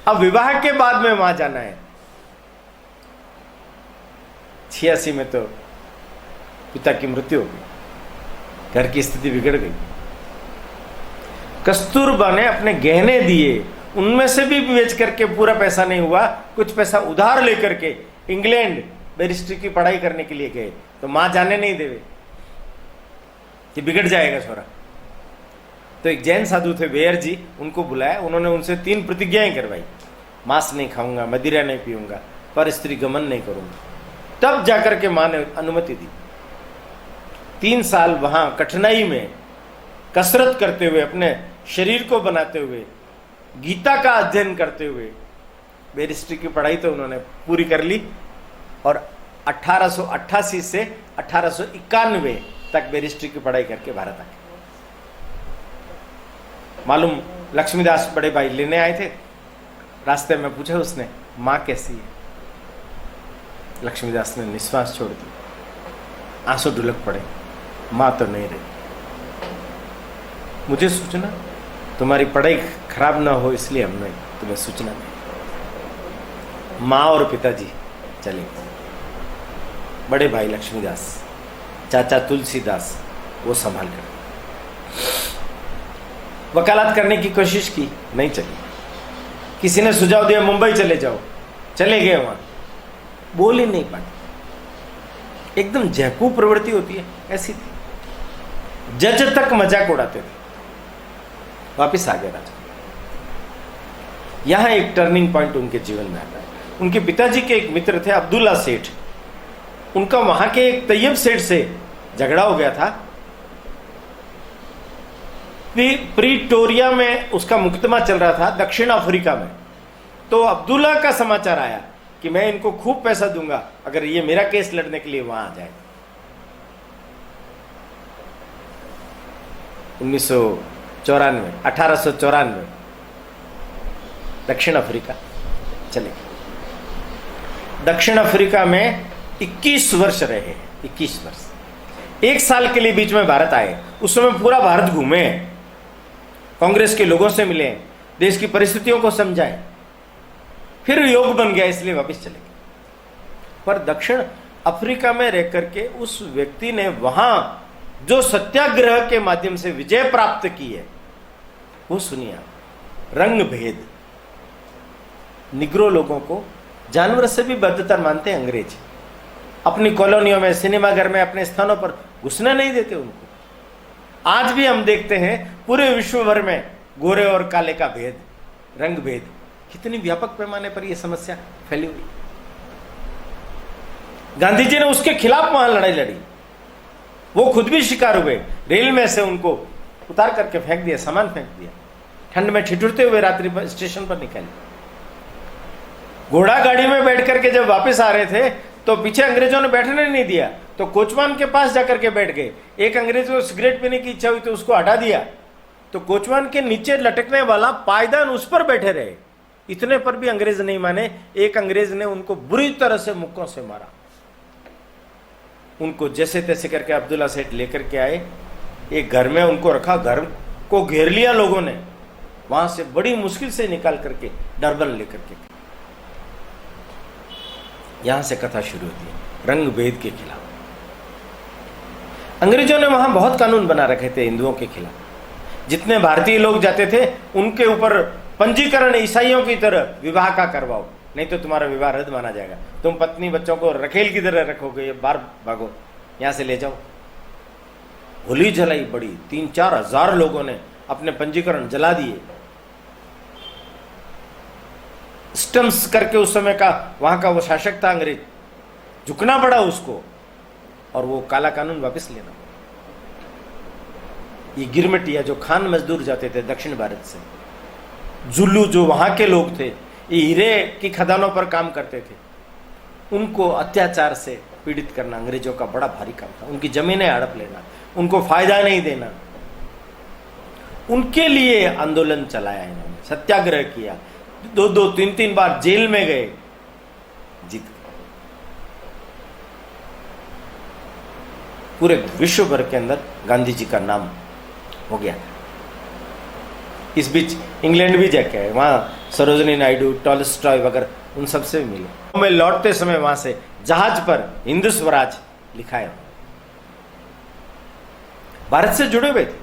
अब विवाह के बाद में वहां जाना है। 86 में तो पिता की मृत्यु हो गई, घर की स्थिति बिगड़ गई। कस्तूरबा ने अपने गहने दिए, उनमें से भी बेच करके पूरा पैसा नहीं हुआ, कुछ पैसा उधार लेकर के इंग्लैंड बैरिस्ट्री की पढ़ाई करने के लिए गए। तो मां जाने नहीं देवे कि बिगड़ जाएगा छोरा। तो एक जैन साधु थे वेयर जी, उनको बुलाया, उन्होंने उनसे 3 प्रतिज्ञाएं करवाई। मांस नहीं खाऊंगा, मदिरा नहीं पीऊंगा, पर स्त्री गमन नहीं करूंगा। तब जाकर के मां ने अनुमति दी। 3 साल वहां कठिनाई में कसरत करते हुए, अपने शरीर को बनाते हुए, गीता का अध्ययन करते हुए बैरिस्ट्री की पढ़ाई तो उन्होंने पूरी कर ली। और 1888 से 1891 तक बैरिस्ट्री की पढ़ाई करके भारत आ गए। मालूम, लक्ष्मीदास बड़े भाई लेने आए थे, रास्ते में पूछा उसने, मां कैसी है? लक्ष्मीदास ने निश्वास छोड़ दी, आंसू ढुलक पड़े, मां तो नहीं रही। मुझे सूचना, तुम्हारी पढ़ाई खराब ना हो इसलिए हमने तुम्हें सूचना दी। मां और पिताजी चले गए। बड़े भाई लक्ष्मीदास, चाचा तुलसीदास, वो संभाल कर वकालत करने की कोशिश की, नहीं चली। किसी ने सुझाव दिया मुंबई चले जाओ, चले गए वहां, बोल ही नहीं पाते, एकदम जहकू प्रवृत्ति होती है, ऐसी थी। जज तक मजाक उड़ाते थे। वापिस आ गए राजा। यहां एक टर्निंग पॉइंट उनके जीवन में आता है। उनके पिताजी के एक मित्र थे अब्दुल्ला सेठ, उनका वहां के एक तैयब सेठ से झगड़ा हो गया था। प्रीटोरिया में उसका मुकदमा चल रहा था, दक्षिण अफ्रीका में। तो अब्दुल्ला का समाचार आया कि मैं इनको खूब पैसा दूंगा अगर ये मेरा केस लड़ने के लिए वहां आ जाए। 1894 दक्षिण अफ्रीका चले। दक्षिण अफ्रीका में 21 वर्ष रहे, 21 वर्ष। 1 साल के लिए बीच में भारत आए। उस समय पूरा भारत घूमे, कांग्रेस के लोगों से मिले, देश की परिस्थितियों को समझाए, फिर योग बन गया इसलिए वापस चले गए। पर दक्षिण अफ्रीका में रह करके उस व्यक्ति ने वहां जो सत्याग्रह के माध्यम से विजय प्राप्त की है वो सुनिए आप। रंग भेद, निग्रो लोगों को जानवर से भी बदतर मानते हैं अंग्रेज। अपनी कॉलोनियों में, सिनेमाघर में, अपने स्थानों पर घुसने नहीं देते उनको। आज भी हम देखते हैं पूरे विश्व भर में गोरे और काले का भेद, रंग भेद, कितनी व्यापक पैमाने पर यह समस्या फैली हुई। गांधी जी ने उसके खिलाफ वहां लड़ाई लड़ी, वो खुद भी शिकार हुए। रेल में से उनको उतार करके फेंक दिया, सामान फेंक दिया, ठंड में ठिठुरते हुए रात्रि स्टेशन पर निकाले। घोड़ा गाड़ी में बैठ करके जब वापस आ रहे थे तो पीछे अंग्रेजों ने बैठने नहीं दिया, तो कोचवान के पास जाकर के बैठ गए। एक अंग्रेज को सिगरेट पीने की इच्छा हुई तो उसको हटा दिया, तो कोचवान के नीचे लटकने वाला पायदान उस पर बैठे रहे। इतने पर भी अंग्रेज नहीं माने। एक अंग्रेज ने उनको बुरी तरह से मुक्कों से मारा। उनको जैसे तैसे करके अब्दुल्ला सेठ लेकर के आए, एक घर में उनको रखा, घर को घेर लिया लोगों ने, वहां से बड़ी मुश्किल से निकाल करके डरबन लेकर के। यहां से कथा शुरू होती है रंग भेद के खिलाफ। अंग्रेजों ने वहां बहुत कानून बना रखे थे हिंदुओं के खिलाफ। जितने भारतीय लोग जाते थे उनके ऊपर पंजीकरण ईसाइयों की तरह विवाह का करवाओ, नहीं तो तुम्हारा विवाह रद्द माना जाएगा। तुम पत्नी बच्चों को रखेल की तरह रखोगे, बाहर भागो, यहां से ले जाओ। होली जलाई बड़ी, 3-4 हजार लोगों ने अपने पंजीकरण जला दिए। स्टम्स करके उस समय का वहां का वो शासक था अंग्रेज, झुकना पड़ा उसको और वो काला कानून वापस लेना पड़ा। ये गिरमिटिया जो खान मजदूर जाते थे दक्षिण भारत से, जुल्लू जो वहां के लोग थे, ये हीरे की खदानों पर काम करते थे, उनको अत्याचार से पीड़ित करना अंग्रेजों का बड़ा भारी काम था। उनकी जमीनें हड़प लेना, उनको फायदा नहीं देना, उनके लिए आंदोलन चलाया इन्होंने। सत्याग्रह किया, 2-2, 3-3 बार जेल में गए, जीत गए। पूरे विश्व भर के अंदर गांधी जी का नाम हो गया। इस बीच इंग्लैंड भी जाके आए, वहां सरोजनी नायडू, टॉलस्टॉय वगैरह उन सबसे भी मिले। मैं लौटते समय वहां से जहाज पर हिंदू स्वराज लिखा है। भारत से जुड़े हुए थे।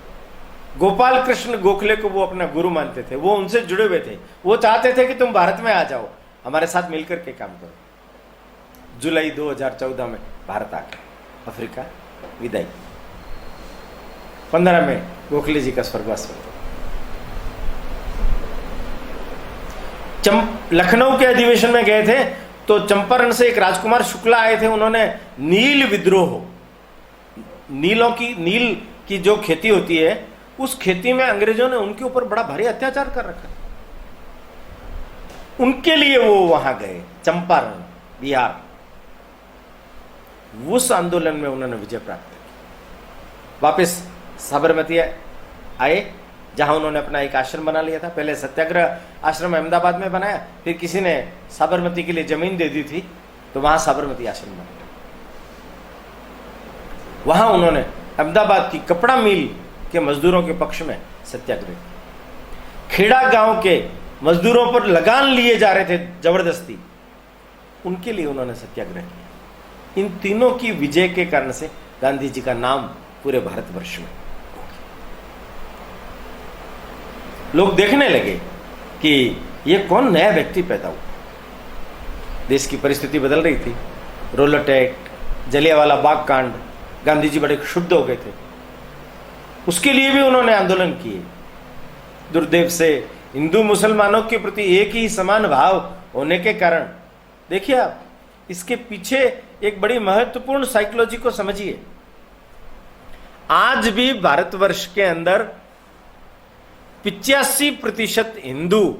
गोपाल कृष्ण गोखले को वो अपना गुरु मानते थे, वो उनसे जुड़े हुए थे। वो चाहते थे कि तुम भारत में आ जाओ, हमारे साथ मिलकर के काम करो। जुलाई 2014 में भारत आ गए, अफ्रीका विदाई। 15 में गोखले जी का स्वर्गवास हुआ। लखनऊ के अधिवेशन में गए थे तो चंपारण से एक राजकुमार शुक्ला आए थे। उन्होंने नील विद्रोह, नील की जो खेती होती है, उस खेती में अंग्रेजों ने उनके ऊपर बड़ा भारी अत्याचार कर रखा। उनके लिए वो वहां गए, चंपारण, बिहार। उस आंदोलन में उन्होंने विजय प्राप्त की। वापस साबरमती आए, जहां उन्होंने अपना एक आश्रम बना लिया था। पहले सत्याग्रह आश्रम अहमदाबाद में बनाया, फिर किसी ने साबरमती के लिए जमीन दे दी थी, तो वहां साबरमती आश्रम बना। वहां उन्होंने अहमदाबाद की कपड़ा मिल के मजदूरों के पक्ष में सत्याग्रह किया। खेड़ा गांव के मजदूरों पर लगान लिए जा रहे थे जबरदस्ती, उनके लिए उन्होंने सत्याग्रह किया। इन तीनों की विजय के कारण से गांधी जी का नाम पूरे भारतवर्ष में, लोग देखने लगे कि ये कौन नया व्यक्ति पैदा हुआ। देश की परिस्थिति बदल रही थी, रोलट एक्ट, जलियांवाला बाग कांड, गांधी जी बड़े क्षुब्ध हो गए थे। उसके लिए भी उन्होंने आंदोलन किए। दुर्दैव से हिंदू मुसलमानों के प्रति एक ही समान भाव होने के कारण, देखिए आप, इसके पीछे एक बड़ी महत्वपूर्ण साइकोलॉजी को समझिए। आज भी भारतवर्ष के अंदर 85% हिंदू,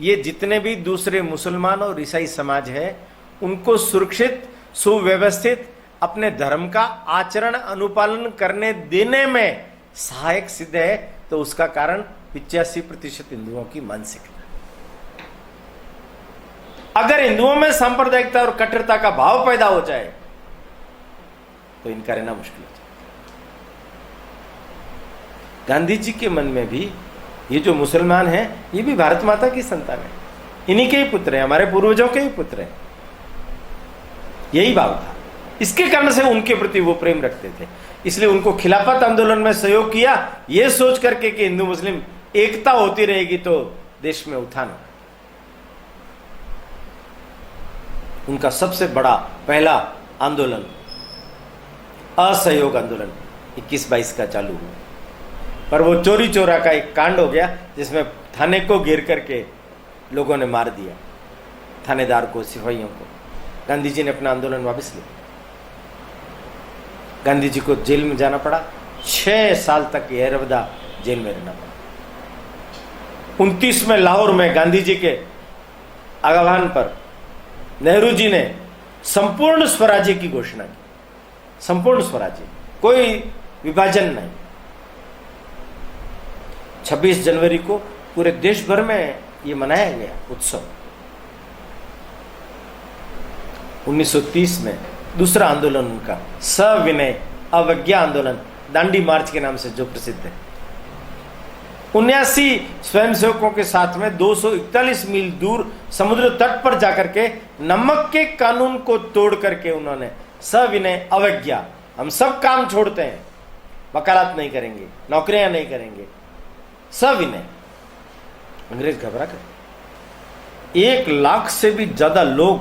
ये जितने भी दूसरे मुसलमान और ईसाई समाज है, उनको सुरक्षित, सुव्यवस्थित अपने धर्म का आचरण अनुपालन करने देने में सहायक सिद्ध है। तो उसका कारण 85% हिंदुओं की मानसिकता। अगर हिंदुओं में सांप्रदायिकता और कट्टरता का भाव पैदा हो जाए तो इनका रहना मुश्किल हो जाए। गांधी जी के मन में भी ये जो मुसलमान हैं, ये भी भारत माता की संतान है, इन्हीं के ही पुत्र हैं, हमारे पूर्वजों के ही पुत्र हैं। यही भाव था। इसके कारण से उनके प्रति वो प्रेम रखते थे। इसलिए उनको खिलाफत आंदोलन में सहयोग किया, ये सोच करके कि हिंदू मुस्लिम एकता होती रहेगी तो देश में उत्थान होगा। उनका सबसे बड़ा पहला आंदोलन असहयोग आंदोलन 21-22 का चालू हुआ, पर वो चोरी चोरा का एक कांड हो गया जिसमें थाने को घेर करके लोगों ने मार दिया, थानेदार को, सिपाहियों को। गांधी जी ने अपना आंदोलन वापस लिया। गांधी जी को जेल में जाना पड़ा, 6 साल तक येरवदा जेल में रहना पड़ा। 29 में लाहौर में गांधी जी के आह्वान पर नेहरू जी ने संपूर्ण स्वराज्य की घोषणा की। संपूर्ण स्वराज्य, कोई विभाजन नहीं। 26 जनवरी को पूरे देश भर में ये मनाया गया उत्सव। 1930 में दूसरा आंदोलन उनका सविनय अवज्ञा आंदोलन, दांडी मार्च के नाम से जो प्रसिद्ध है। 79 स्वयंसेवकों के साथ में 241 मील दूर समुद्र तट पर जाकर के नमक के कानून को तोड़ करके उन्होंने सविनय अवज्ञा, हम सब काम छोड़ते हैं, वकालत नहीं करेंगे, नौकरियां नहीं करेंगे, सविनय। अंग्रेज घबरा गए। 1 लाख से भी ज्यादा लोग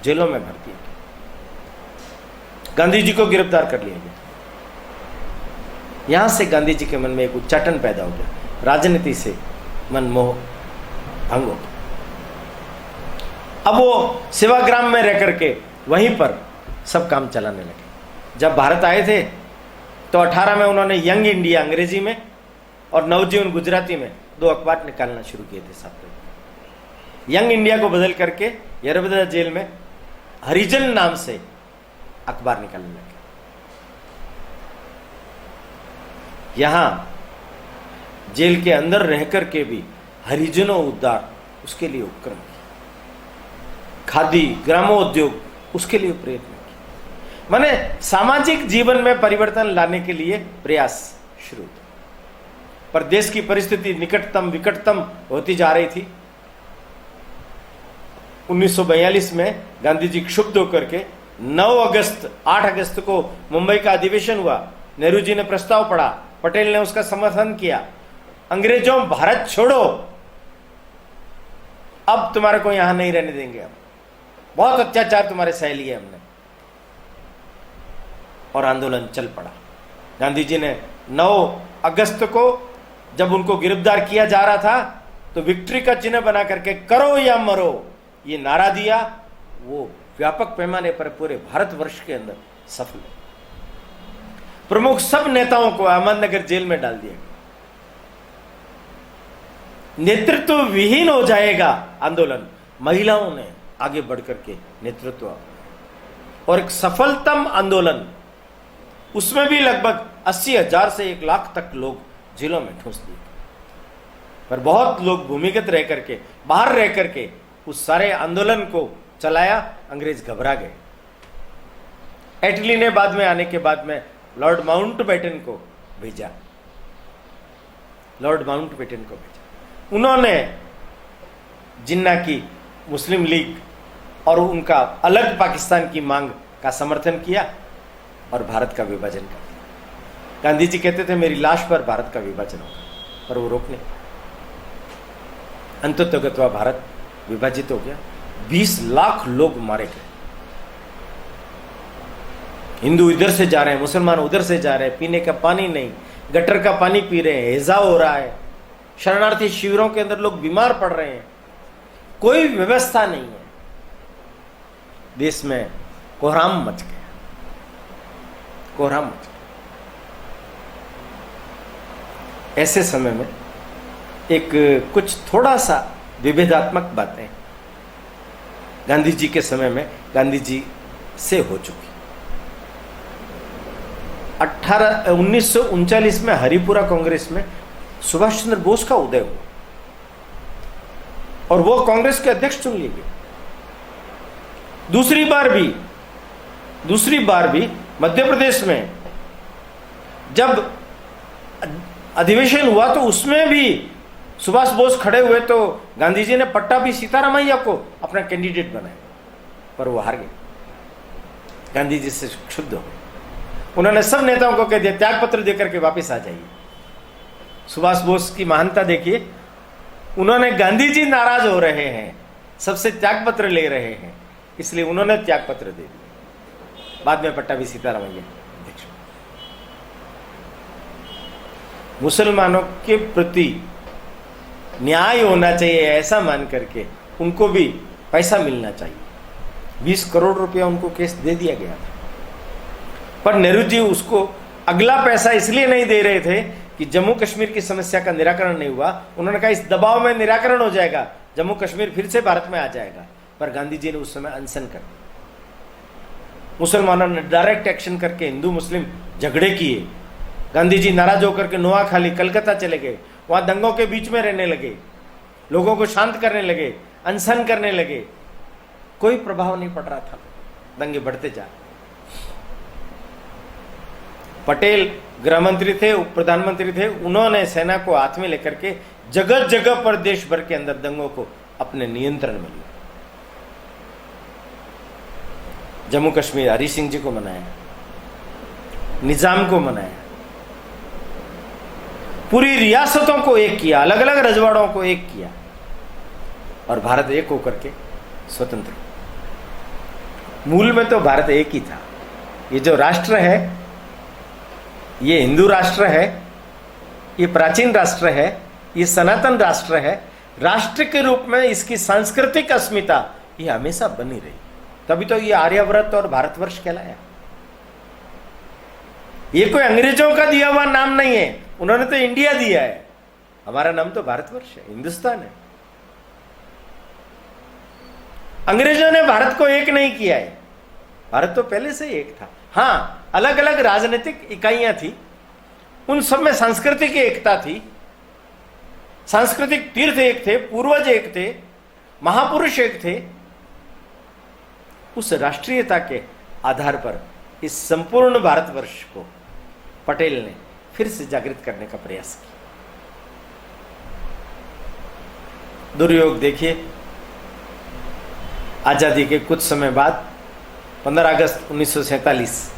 जेलों में भर्ती हैं। गांधी जी को गिरफ्तार कर लिया गया। यहां से गांधी जी के मन में एक उच्चाटन पैदा हो गया, राजनीति से मनमोह भंग हो गया। अब वो सेवाग्राम में रह करके वहीं पर सब काम चलाने लगे। जब भारत आए थे तो 18 में उन्होंने यंग इंडिया अंग्रेजी में और नवजीवन गुजराती में 2 अखबार निकालना शुरू किए थे साथ। यंग इंडिया को बदल करके येरवदा जेल में हरिजन नाम से अखबार निकालने लगे। यहां जेल के अंदर रह करके भी हरिजनों उद्धार, उसके लिए उपक्रम किए, खादी ग्रामोद्योग, उसके लिए प्रयत्न किए। माने सामाजिक जीवन में परिवर्तन लाने के लिए प्रयास शुरू थे। पर देश की परिस्थिति निकटतम विकटतम होती जा रही थी। 1942 में गांधी जी क्षुब्ध होकर के 8 अगस्त को मुंबई का अधिवेशन हुआ। नेहरू जी ने प्रस्ताव पढ़ा, पटेल ने उसका समर्थन किया। अंग्रेजों भारत छोड़ो, अब तुम्हारे को यहां नहीं रहने देंगे, हम बहुत अत्याचार तुम्हारे सह लिए हमने। और आंदोलन चल पड़ा। गांधी जी ने 9 अगस्त को जब उनको गिरफ्तार किया जा रहा था तो विक्ट्री का चिन्ह बना करके करो या मरो ये नारा दिया। वो व्यापक पैमाने पर पूरे भारतवर्ष के अंदर सफल। प्रमुख सब नेताओं को अहमदनगर जेल में डाल दिया गया। नेतृत्व विहीन हो जाएगा आंदोलन। महिलाओं ने आगे बढ़कर के नेतृत्व और एक सफलतम आंदोलन, उसमें भी लगभग 80,000 से 1 लाख तक लोग जेलों में ठूंस दिए। पर बहुत लोग भूमिगत रह करके, बाहर रह करके उस सारे आंदोलन को चलाया। अंग्रेज घबरा गए। एटली ने बाद में आने के बाद में लॉर्ड माउंटबेटन को भेजा। उन्होंने जिन्ना की मुस्लिम लीग और उनका अलग पाकिस्तान की मांग का समर्थन किया और भारत का विभाजन कर दिया। गांधी जी कहते थे मेरी लाश पर भारत का विभाजन होगा, पर वो रोकने। अंततः भारत विभाजित हो गया। 20 लाख लोग मारे गए। हिंदू इधर से जा रहे हैं, मुसलमान उधर से जा रहे हैं, पीने का पानी नहीं, गटर का पानी पी रहे हैं, हैजा हो रहा है, शरणार्थी शिविरों के अंदर लोग बीमार पड़ रहे हैं, कोई व्यवस्था नहीं है। देश में कोहराम मच गया। ऐसे समय में एक कुछ थोड़ा सा विभेदात्मक बातें गांधी जी के समय में गांधी जी से हो चुकी। 1939 में हरिपुरा कांग्रेस में सुभाष चंद्र बोस का उदय हुआ और वो कांग्रेस के अध्यक्ष चुन लिए गए। दूसरी बार भी मध्य प्रदेश में जब अधिवेशन हुआ तो उसमें भी सुभाष बोस खड़े हुए तो गांधी जी ने पट्टाभी सीतारामैया को अपना कैंडिडेट बनाया, पर वो हार गए। गांधी जी से क्षुब्ध हो गए। उन्होंने सब नेताओं को कह दिया त्याग पत्र देकर के वापस आ जाइए। सुभाष बोस की महानता देखिए, उन्होंने गांधी जी नाराज हो रहे हैं, सबसे त्याग पत्र ले रहे हैं, इसलिए उन्होंने त्याग पत्र दे दिया। बाद में पट्टाभी सीतारामैया अध्यक्ष। मुसलमानों के प्रति न्याय होना चाहिए ऐसा मान करके उनको भी पैसा मिलना चाहिए। 20 करोड़ रुपया उनको केस दे दिया गया था, पर नेहरू जी उसको अगला पैसा इसलिए नहीं दे रहे थे कि जम्मू कश्मीर की समस्या का निराकरण नहीं हुआ। उन्होंने कहा इस दबाव में निराकरण हो जाएगा, जम्मू कश्मीर फिर से भारत में आ जाएगा। पर गांधी जी ने उस समय अनशन कर, मुसलमानों ने डायरेक्ट एक्शन करके हिंदू मुस्लिम झगड़े किए। गांधी जी नाराज होकर के नोआखाली कलकत्ता चले गए, वहां दंगों के बीच में रहने लगे, लोगों को शांत करने लगे, अनशन करने लगे। कोई प्रभाव नहीं पड़ रहा था, दंगे बढ़ते जा। पटेल गृह मंत्री थे, उप प्रधानमंत्री थे, उन्होंने सेना को हाथ में लेकर के जगह जगह पर देश भर के अंदर दंगों को अपने नियंत्रण में लिया। जम्मू कश्मीर हरि सिंह जी को मनाया, निजाम को मनाया, पूरी रियासतों को एक किया, अलग अलग रजवाड़ों को एक किया और भारत एक होकर के स्वतंत्र। मूल में तो भारत एक ही था। ये जो राष्ट्र है, ये हिंदू राष्ट्र है, ये प्राचीन राष्ट्र है, ये सनातन राष्ट्र है। राष्ट्र के रूप में इसकी सांस्कृतिक अस्मिता ये हमेशा बनी रही, तभी तो ये आर्यव्रत और भारतवर्ष कहलाया। ये कोई अंग्रेजों का दिया हुआ नाम नहीं है, उन्होंने तो इंडिया दिया है, हमारा नाम तो भारतवर्ष है, हिंदुस्तान है। अंग्रेजों ने भारत को एक नहीं किया है, भारत तो पहले से ही एक था। हाँ, अलग अलग राजनीतिक इकाइयां थी, उन सब में सांस्कृतिक एकता थी, सांस्कृतिक तीर्थ एक थे, पूर्वज एक थे, महापुरुष एक थे। उस राष्ट्रीयता के आधार पर इस संपूर्ण भारतवर्ष को पटेल ने फिर से जागृत करने का प्रयास किया। दुर्योग देखिए, आजादी के कुछ समय बाद 15 अगस्त 1947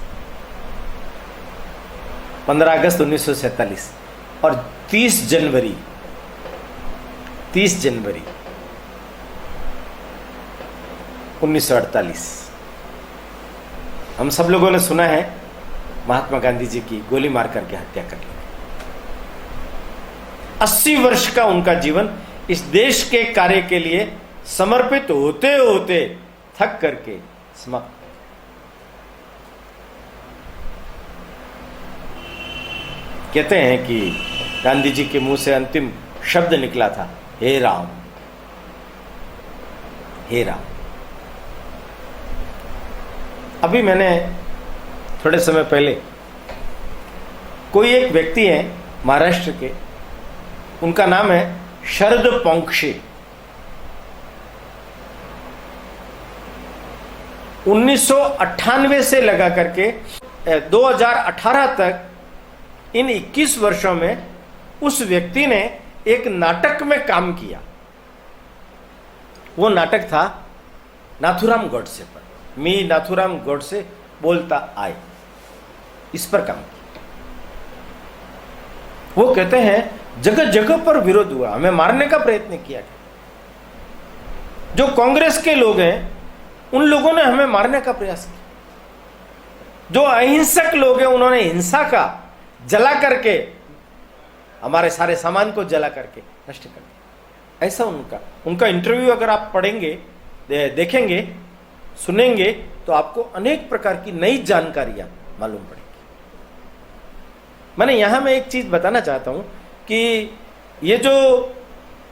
और 30 जनवरी 1948 हम सब लोगों ने सुना है महात्मा गांधी जी की गोली मार करके हत्या कर ली। 80 वर्ष का उनका जीवन इस देश के कार्य के लिए समर्पित होते होते थक करके समाप्त। कहते हैं कि गांधी जी के मुंह से अंतिम शब्द निकला था, हे राम, हे राम। अभी मैंने थोड़े समय पहले, कोई एक व्यक्ति है महाराष्ट्र के, उनका नाम है शरद पोंक्षे। 1998 से लगा करके 2018 तक इन 21 वर्षों में उस व्यक्ति ने एक नाटक में काम किया। वो नाटक था नाथुराम गोडसे पर, मी नाथुराम गोडसे बोलता आए, इस पर काम किया। वो कहते हैं जगह जगह पर विरोध हुआ, हमें मारने का प्रयत्न किया गया। जो कांग्रेस के लोग हैं उन लोगों ने हमें मारने का प्रयास किया। जो अहिंसक लोग हैं उन्होंने हिंसा का जला करके, हमारे सारे सामान को जला करके नष्ट कर दिया। ऐसा उनका इंटरव्यू अगर आप पढ़ेंगे, देखेंगे, सुनेंगे तो आपको अनेक प्रकार की नई जानकारियां मालूम पड़ेगी। मैंने यहां में एक चीज बताना चाहता हूं कि ये जो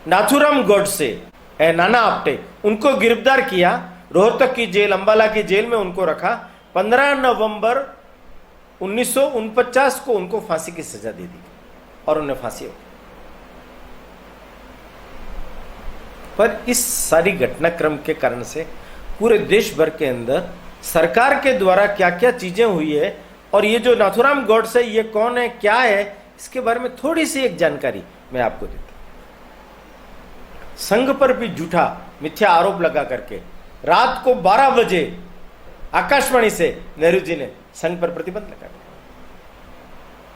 नाथुराम गोडसे है, नाना आप्टे, उनको गिरफ्तार किया, रोहतक की जेल, अंबाला की जेल में उनको रखा। 15 नवंबर 1949 को उनको फांसी की सजा दे दी और उन्हें फांसी हो गई। पर इस सारी घटनाक्रम के कारण से पूरे देश भर के अंदर सरकार के द्वारा क्या क्या चीजें हुई है, और ये जो नाथुराम गोडसे ये कौन है, क्या है, इसके बारे में थोड़ी सी एक जानकारी मैं आपको देता हूं। संघ पर भी झूठा मिथ्या आरोप लगा करके रात को 12 बजे आकाशवाणी से नेहरू जी ने संघ पर प्रतिबंध लगा दिया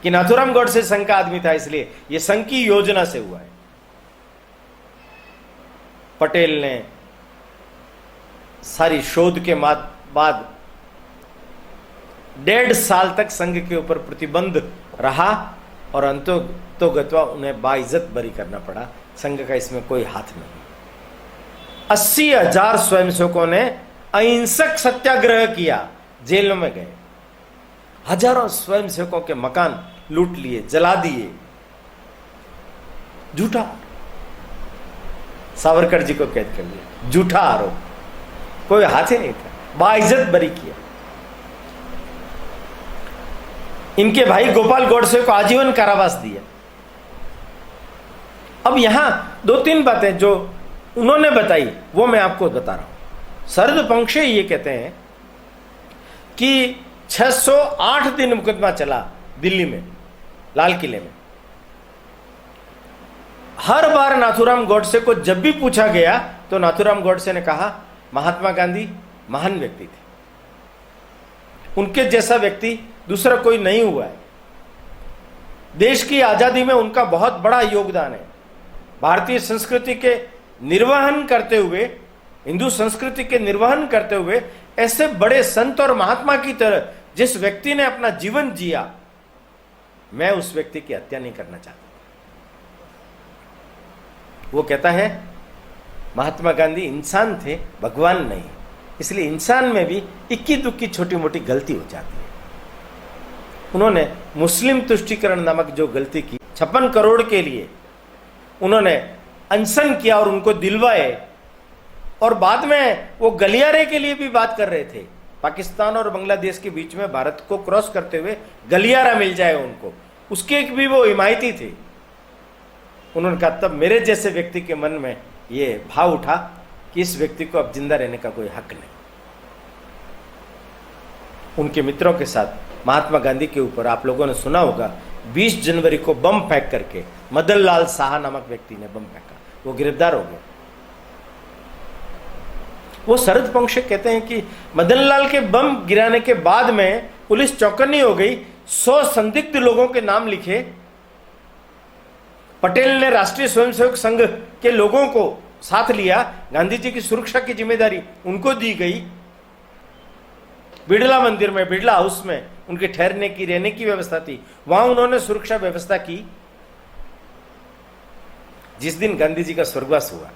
कि नाथुराम गोडसे संघ का आदमी था, इसलिए यह संघ की योजना से हुआ है। पटेल ने सारी शोध के बाद 1.5 साल तक संघ के ऊपर प्रतिबंध रहा और अंतोगत्वा उन्हें बाइज्जत बरी करना पड़ा। संघ का इसमें कोई हाथ नहीं। 80,000 स्वयंसेवकों ने अहिंसक सत्याग्रह किया, जेल में गए। हजारों स्वयंसेवकों के मकान लूट लिए, जला दिए। झूठा, सावरकर जी को कैद कर लिया, झूठा आरोप, कोई हाथ ही नहीं था, बाइज्जत बरी किया। इनके भाई गोपाल गोडसे को आजीवन कारावास दिया। अब यहां 2-3 बातें जो उन्होंने बताई वो मैं आपको बता रहा हूं। शरद पोंक्षे ये कहते हैं कि 608 दिन मुकदमा चला दिल्ली में, लाल किले में। हर बार नाथुराम गोडसे को जब भी पूछा गया तो नाथुराम गोडसे ने कहा महात्मा गांधी महान व्यक्ति थे, उनके जैसा व्यक्ति दूसरा कोई नहीं हुआ है। देश की आजादी में उनका बहुत बड़ा योगदान है। भारतीय संस्कृति के निर्वहन करते हुए, हिंदू संस्कृति के निर्वहन करते हुए ऐसे बड़े संत और महात्मा की तरह जिस व्यक्ति ने अपना जीवन जिया, मैं उस व्यक्ति की हत्या नहीं करना चाहता। वो कहता है महात्मा गांधी इंसान थे, भगवान नहीं, इसलिए इंसान में भी इक्की दुक्की छोटी मोटी गलती हो जाती है। उन्होंने मुस्लिम तुष्टीकरण नामक जो गलती की, 56 करोड़ के लिए उन्होंने अनशन किया और उनको दिलवाए, और बाद में वो गलियारे के लिए भी बात कर रहे थे। पाकिस्तान और बांग्लादेश के बीच में भारत को क्रॉस करते हुए गलियारा मिल जाए उनको, उसके भी वो हिमायती थे। उन्होंने कहा तब मेरे जैसे व्यक्ति के मन में ये भाव उठा कि इस व्यक्ति को अब जिंदा रहने का कोई हक नहीं। उनके मित्रों के साथ महात्मा गांधी के ऊपर आप लोगों ने सुना होगा 20 जनवरी को बम फेंक करके मदन लाल साहा नामक व्यक्ति ने बम फेंका, वो गिरफ्तार हो गए। वो शरद पंक्षे कहते हैं कि मदन लाल के बम गिराने के बाद में पुलिस चौकन्नी हो गई। 100 संदिग्ध लोगों के नाम लिखे। पटेल ने राष्ट्रीय स्वयंसेवक संघ के लोगों को साथ लिया। गांधी जी की सुरक्षा की जिम्मेदारी उनको दी गई। बिड़ला मंदिर में, बिड़ला हाउस में उनके ठहरने की, रहने की व्यवस्था थी। वहां उन्होंने सुरक्षा व्यवस्था की। जिस दिन गांधी जी का स्वर्गवास हुआ,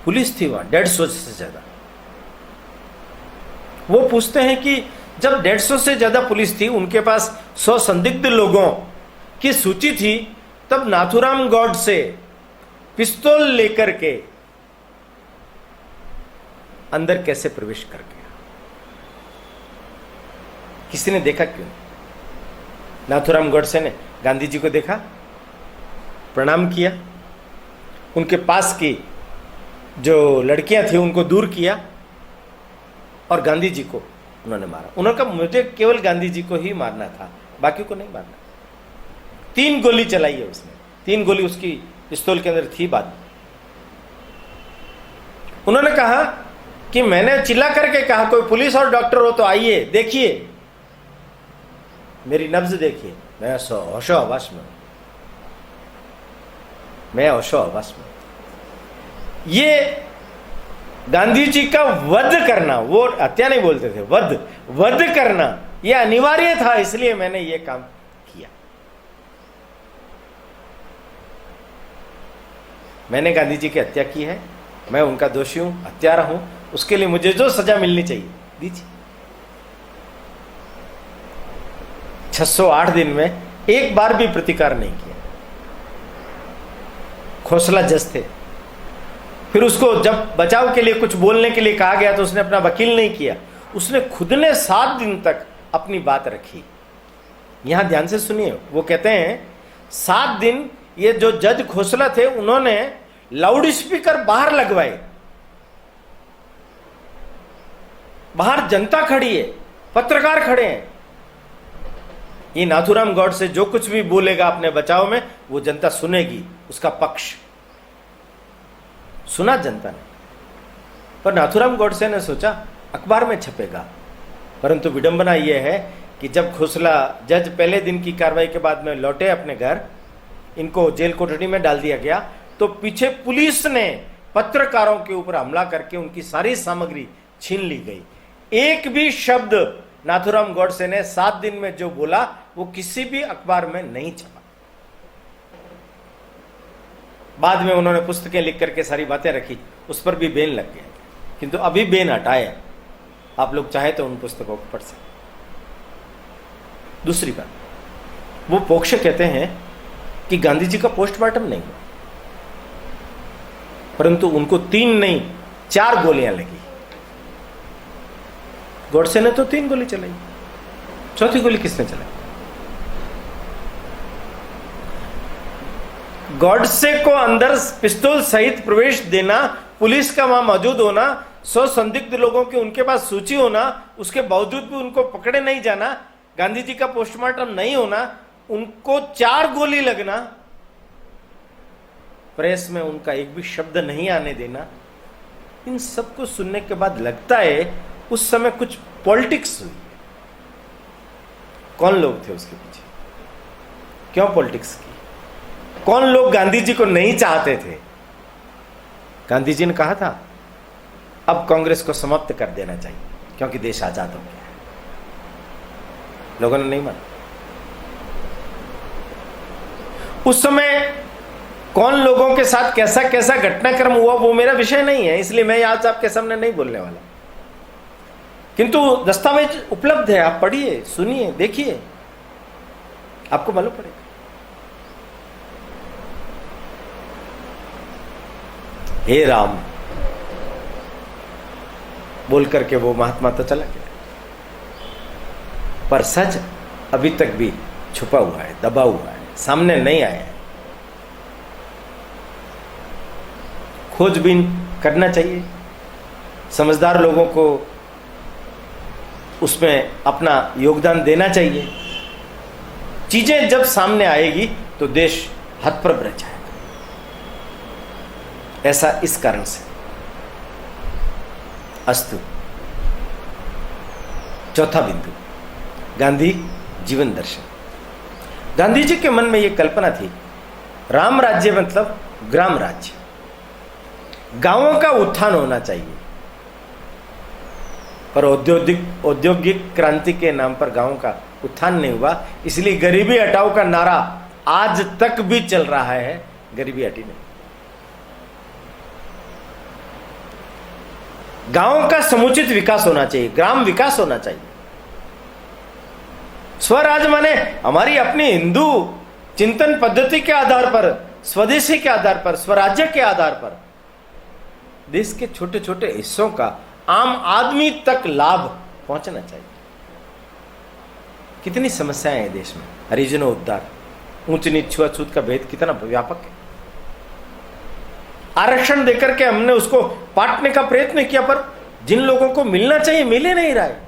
पुलिस थी वहां 150 से ज्यादा। वो पूछते हैं कि जब 150 से ज्यादा पुलिस थी, उनके पास 100 संदिग्ध लोगों की सूची थी, तब नाथुराम गॉडसे पिस्तौल लेकर के अंदर कैसे प्रवेश कर गया? किसी ने देखा क्यों? नाथुराम गॉडसे ने गांधी जी को देखा, प्रणाम किया, उनके पास की जो लड़कियां थी उनको दूर किया और गांधी जी को उन्होंने मारा। उन्होंने कहा मुझे केवल गांधी जी को ही मारना था, बाकी को नहीं मारना। 3 गोली चलाई है उसने। 3 गोली उसकी पिस्तौल के अंदर थी। बाद उन्होंने कहा कि मैंने चिल्ला करके कहा कोई पुलिस और डॉक्टर हो तो आइए, देखिए, मेरी नब्ज देखिए। मैं होशो हवास में, मैं होशो हवास में। ये गांधी जी का वध करना, वो हत्या नहीं बोलते थे, वध करना यह अनिवार्य था, इसलिए मैंने ये काम किया। मैंने गांधी जी की हत्या की है, मैं उनका दोषी हूं, हत्यारा हूं, उसके लिए मुझे जो सजा मिलनी चाहिए दीजिए। 608 दिन में एक बार भी प्रतिकार नहीं किया। खोसला जज थे। फिर उसको जब बचाव के लिए कुछ बोलने के लिए कहा गया तो उसने अपना वकील नहीं किया, उसने खुद ने 7 दिन तक अपनी बात रखी। यहां ध्यान से सुनिए, वो कहते हैं 7 दिन ये जो जज खोसला थे उन्होंने लाउड स्पीकर बाहर लगवाए। बाहर जनता खड़ी है, पत्रकार खड़े हैं। ये नाथुराम गॉडसे जो कुछ भी बोलेगा अपने बचाव में, वो जनता सुनेगी, उसका पक्ष सुना जनता ने। पर नाथुराम गॉडसे ने सोचा अखबार में छपेगा, परंतु विडंबना यह है कि जब खोसला जज पहले दिन की कार्रवाई के बाद में लौटे अपने घर, इनको जेल कोठरी में डाल दिया गया, तो पीछे पुलिस ने पत्रकारों के ऊपर हमला करके उनकी सारी सामग्री छीन ली गई। एक भी शब्द नाथुराम गॉडसे ने 7 दिन में जो बोला वो किसी भी अखबार में नहीं छपा। बाद में उन्होंने पुस्तकें लिख करके सारी बातें रखी, उस पर भी बैन लग गया, किंतु अभी बैन हटाया। आप लोग चाहे तो उन पुस्तकों को पढ़ सकते। दूसरी बात, वो पोक्ष कहते हैं कि गांधी जी का पोस्टमार्टम नहीं हुआ, परंतु उनको 3 नहीं 4 गोलियां लगी। गॉडसे ने तो 3 गोली चलाई, चौथी गोली किसने चलाई? गॉडसे को अंदर पिस्तौल सहित प्रवेश देना, पुलिस का वहां मौजूद होना, 100 संदिग्ध लोगों की उनके पास सूची होना, उसके बावजूद भी उनको पकड़े नहीं जाना, गांधी जी का पोस्टमार्टम नहीं होना, उनको 4 गोली लगना, प्रेस में उनका एक भी शब्द नहीं आने देना, इन सब को सुनने के बाद लगता है उस समय कुछ पॉलिटिक्स हुई। कौन लोग थे उसके पीछे? क्यों पॉलिटिक्स की? कौन लोग गांधी जी को नहीं चाहते थे? गांधी जी ने कहा था अब कांग्रेस को समाप्त कर देना चाहिए क्योंकि देश आजाद हो गया है। लोगों ने नहीं माना। उस समय कौन लोगों के साथ कैसा कैसा घटनाक्रम हुआ वो मेरा विषय नहीं है, इसलिए मैं आज आपके सामने नहीं बोलने वाला, किंतु दस्तावेज उपलब्ध है, आप पढ़िए, सुनिए, देखिए, आपको मालूम पड़ेगा। हे राम बोल करके वो महात्मा तो चला गया, पर सच अभी तक भी छुपा हुआ है, दबा हुआ है। सामने नहीं आया है। खोजबीन करना चाहिए, समझदार लोगों को उसमें अपना योगदान देना चाहिए। चीजें जब सामने आएगी तो देश हतप्रभ रह जाएगा। ऐसा इस कारण से। अस्तु। चौथा बिंदु, गांधी जीवन दर्शन। गांधी जी के मन में यह कल्पना थी, राम राज्य मतलब ग्राम राज्य, गांवों का उत्थान होना चाहिए। पर औद्योगिक क्रांति के नाम पर गांवों का उत्थान नहीं हुआ, इसलिए गरीबी हटाओ का नारा आज तक भी चल रहा है। गरीबी हटी नहीं। गांवों का समुचित विकास होना चाहिए, ग्राम विकास होना चाहिए। स्वराज माने हमारी अपनी हिंदू चिंतन पद्धति के आधार पर, स्वदेशी के आधार पर, स्वराज्य के आधार पर देश के छोटे छोटे हिस्सों का आम आदमी तक लाभ पहुंचना चाहिए। कितनी समस्याएं हैं देश में, हरिजनों उद्धार, ऊंच नीच छुआछूत का भेद कितना व्यापक है। आरक्षण देकर के हमने उसको पाटने का प्रयत्न किया, पर जिन लोगों को मिलना चाहिए मिल ही नहीं रहा है,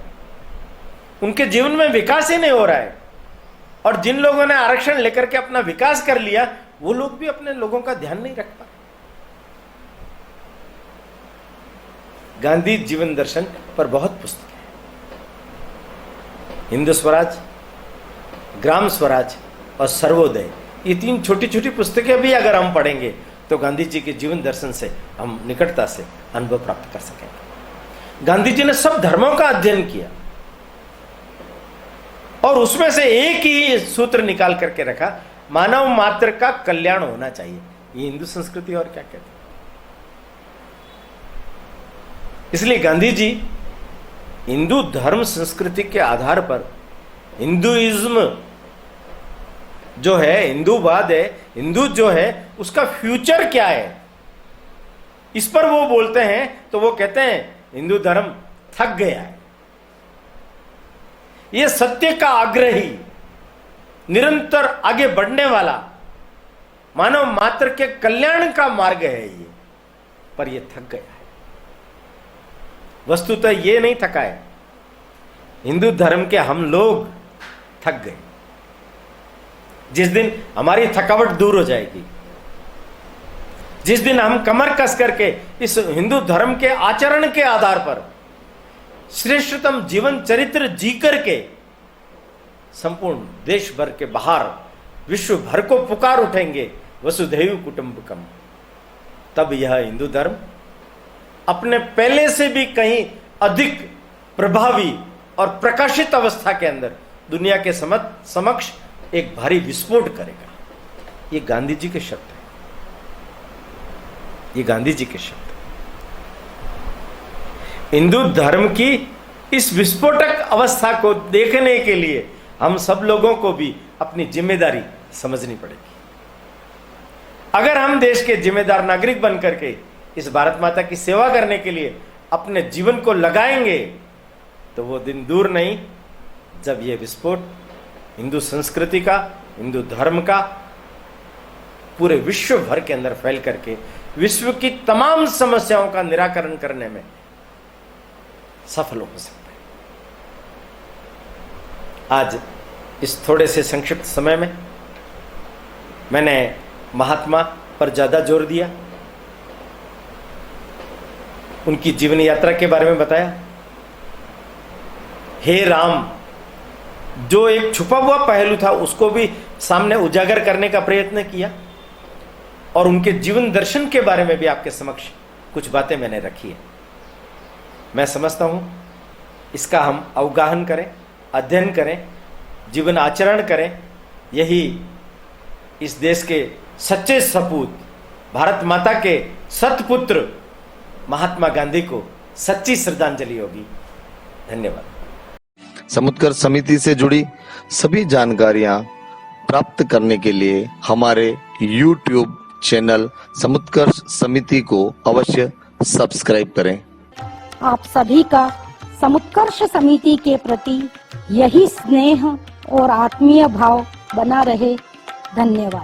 उनके जीवन में विकास ही नहीं हो रहा है। और जिन लोगों ने आरक्षण लेकर के अपना विकास कर लिया, वो लोग भी अपने लोगों का ध्यान नहीं रख पाए। गांधी जीवन दर्शन पर बहुत पुस्तक है। हिंदू स्वराज, ग्राम स्वराज और सर्वोदय, ये तीन छोटी छोटी पुस्तकें भी अगर हम पढ़ेंगे तो गांधी जी के जीवन दर्शन से हम निकटता से अनुभव प्राप्त कर सकेंगे। गांधी जी ने सब धर्मों का अध्ययन किया और उसमें से एक ही सूत्र निकाल करके रखा, मानव मात्र का कल्याण होना चाहिए। ये हिंदू संस्कृति और क्या कहती है। इसलिए गांधी जी हिंदू धर्म संस्कृति के आधार पर हिंदुइज्म जो है, हिंदूवाद है, हिंदू जो है उसका फ्यूचर क्या है, इस पर वो बोलते हैं। तो वो कहते हैं हिंदू धर्म थक गया है, ये सत्य का आग्रही, निरंतर आगे बढ़ने वाला, मानव मात्र के कल्याण का मार्ग है ये, पर ये थक गया है। वस्तुतः ये नहीं थका है, हिंदू धर्म के हम लोग थक गए। जिस दिन हमारी थकावट दूर हो जाएगी, जिस दिन हम कमर कस करके इस हिंदू धर्म के आचरण के आधार पर श्रेष्ठतम जीवन चरित्र जी करके संपूर्ण देश भर के बाहर विश्व भर को पुकार उठेंगे वसुधैव कुटुंबकम, तब यह हिंदू धर्म अपने पहले से भी कहीं अधिक प्रभावी और प्रकाशित अवस्था के अंदर दुनिया के समक्ष एक भारी विस्फोट करेगा। ये गांधी जी के शब्द है, ये गांधी जी के शब्द। हिंदू धर्म की इस विस्फोटक अवस्था को देखने के लिए हम सब लोगों को भी अपनी जिम्मेदारी समझनी पड़ेगी। अगर हम देश के जिम्मेदार नागरिक बन करके इस भारत माता की सेवा करने के लिए अपने जीवन को लगाएंगे तो वो दिन दूर नहीं जब ये विस्फोट हिंदू संस्कृति का, हिंदू धर्म का पूरे विश्व भर के अंदर फैल करके विश्व की तमाम समस्याओं का निराकरण करने में सफल हो सकता है। आज इस थोड़े से संक्षिप्त समय में मैंने महात्मा पर ज्यादा जोर दिया, उनकी जीवन यात्रा के बारे में बताया। हे राम जो एक छुपा हुआ पहलू था उसको भी सामने उजागर करने का प्रयत्न किया, और उनके जीवन दर्शन के बारे में भी आपके समक्ष कुछ बातें मैंने रखी है। मैं समझता हूं इसका हम अवगाहन करें, अध्ययन करें, जीवन आचरण करें। यही इस देश के सच्चे सपूत, भारत माता के सतपुत्र महात्मा गांधी को सच्ची श्रद्धांजलि होगी। धन्यवाद। समुत्कर्ष समिति से जुड़ी सभी जानकारियां प्राप्त करने के लिए हमारे YouTube चैनल समुत्कर्ष समिति को अवश्य सब्सक्राइब करें। आप सभी का समुत्कर्ष समिति के प्रति यही स्नेह और आत्मीय भाव बना रहे। धन्यवाद।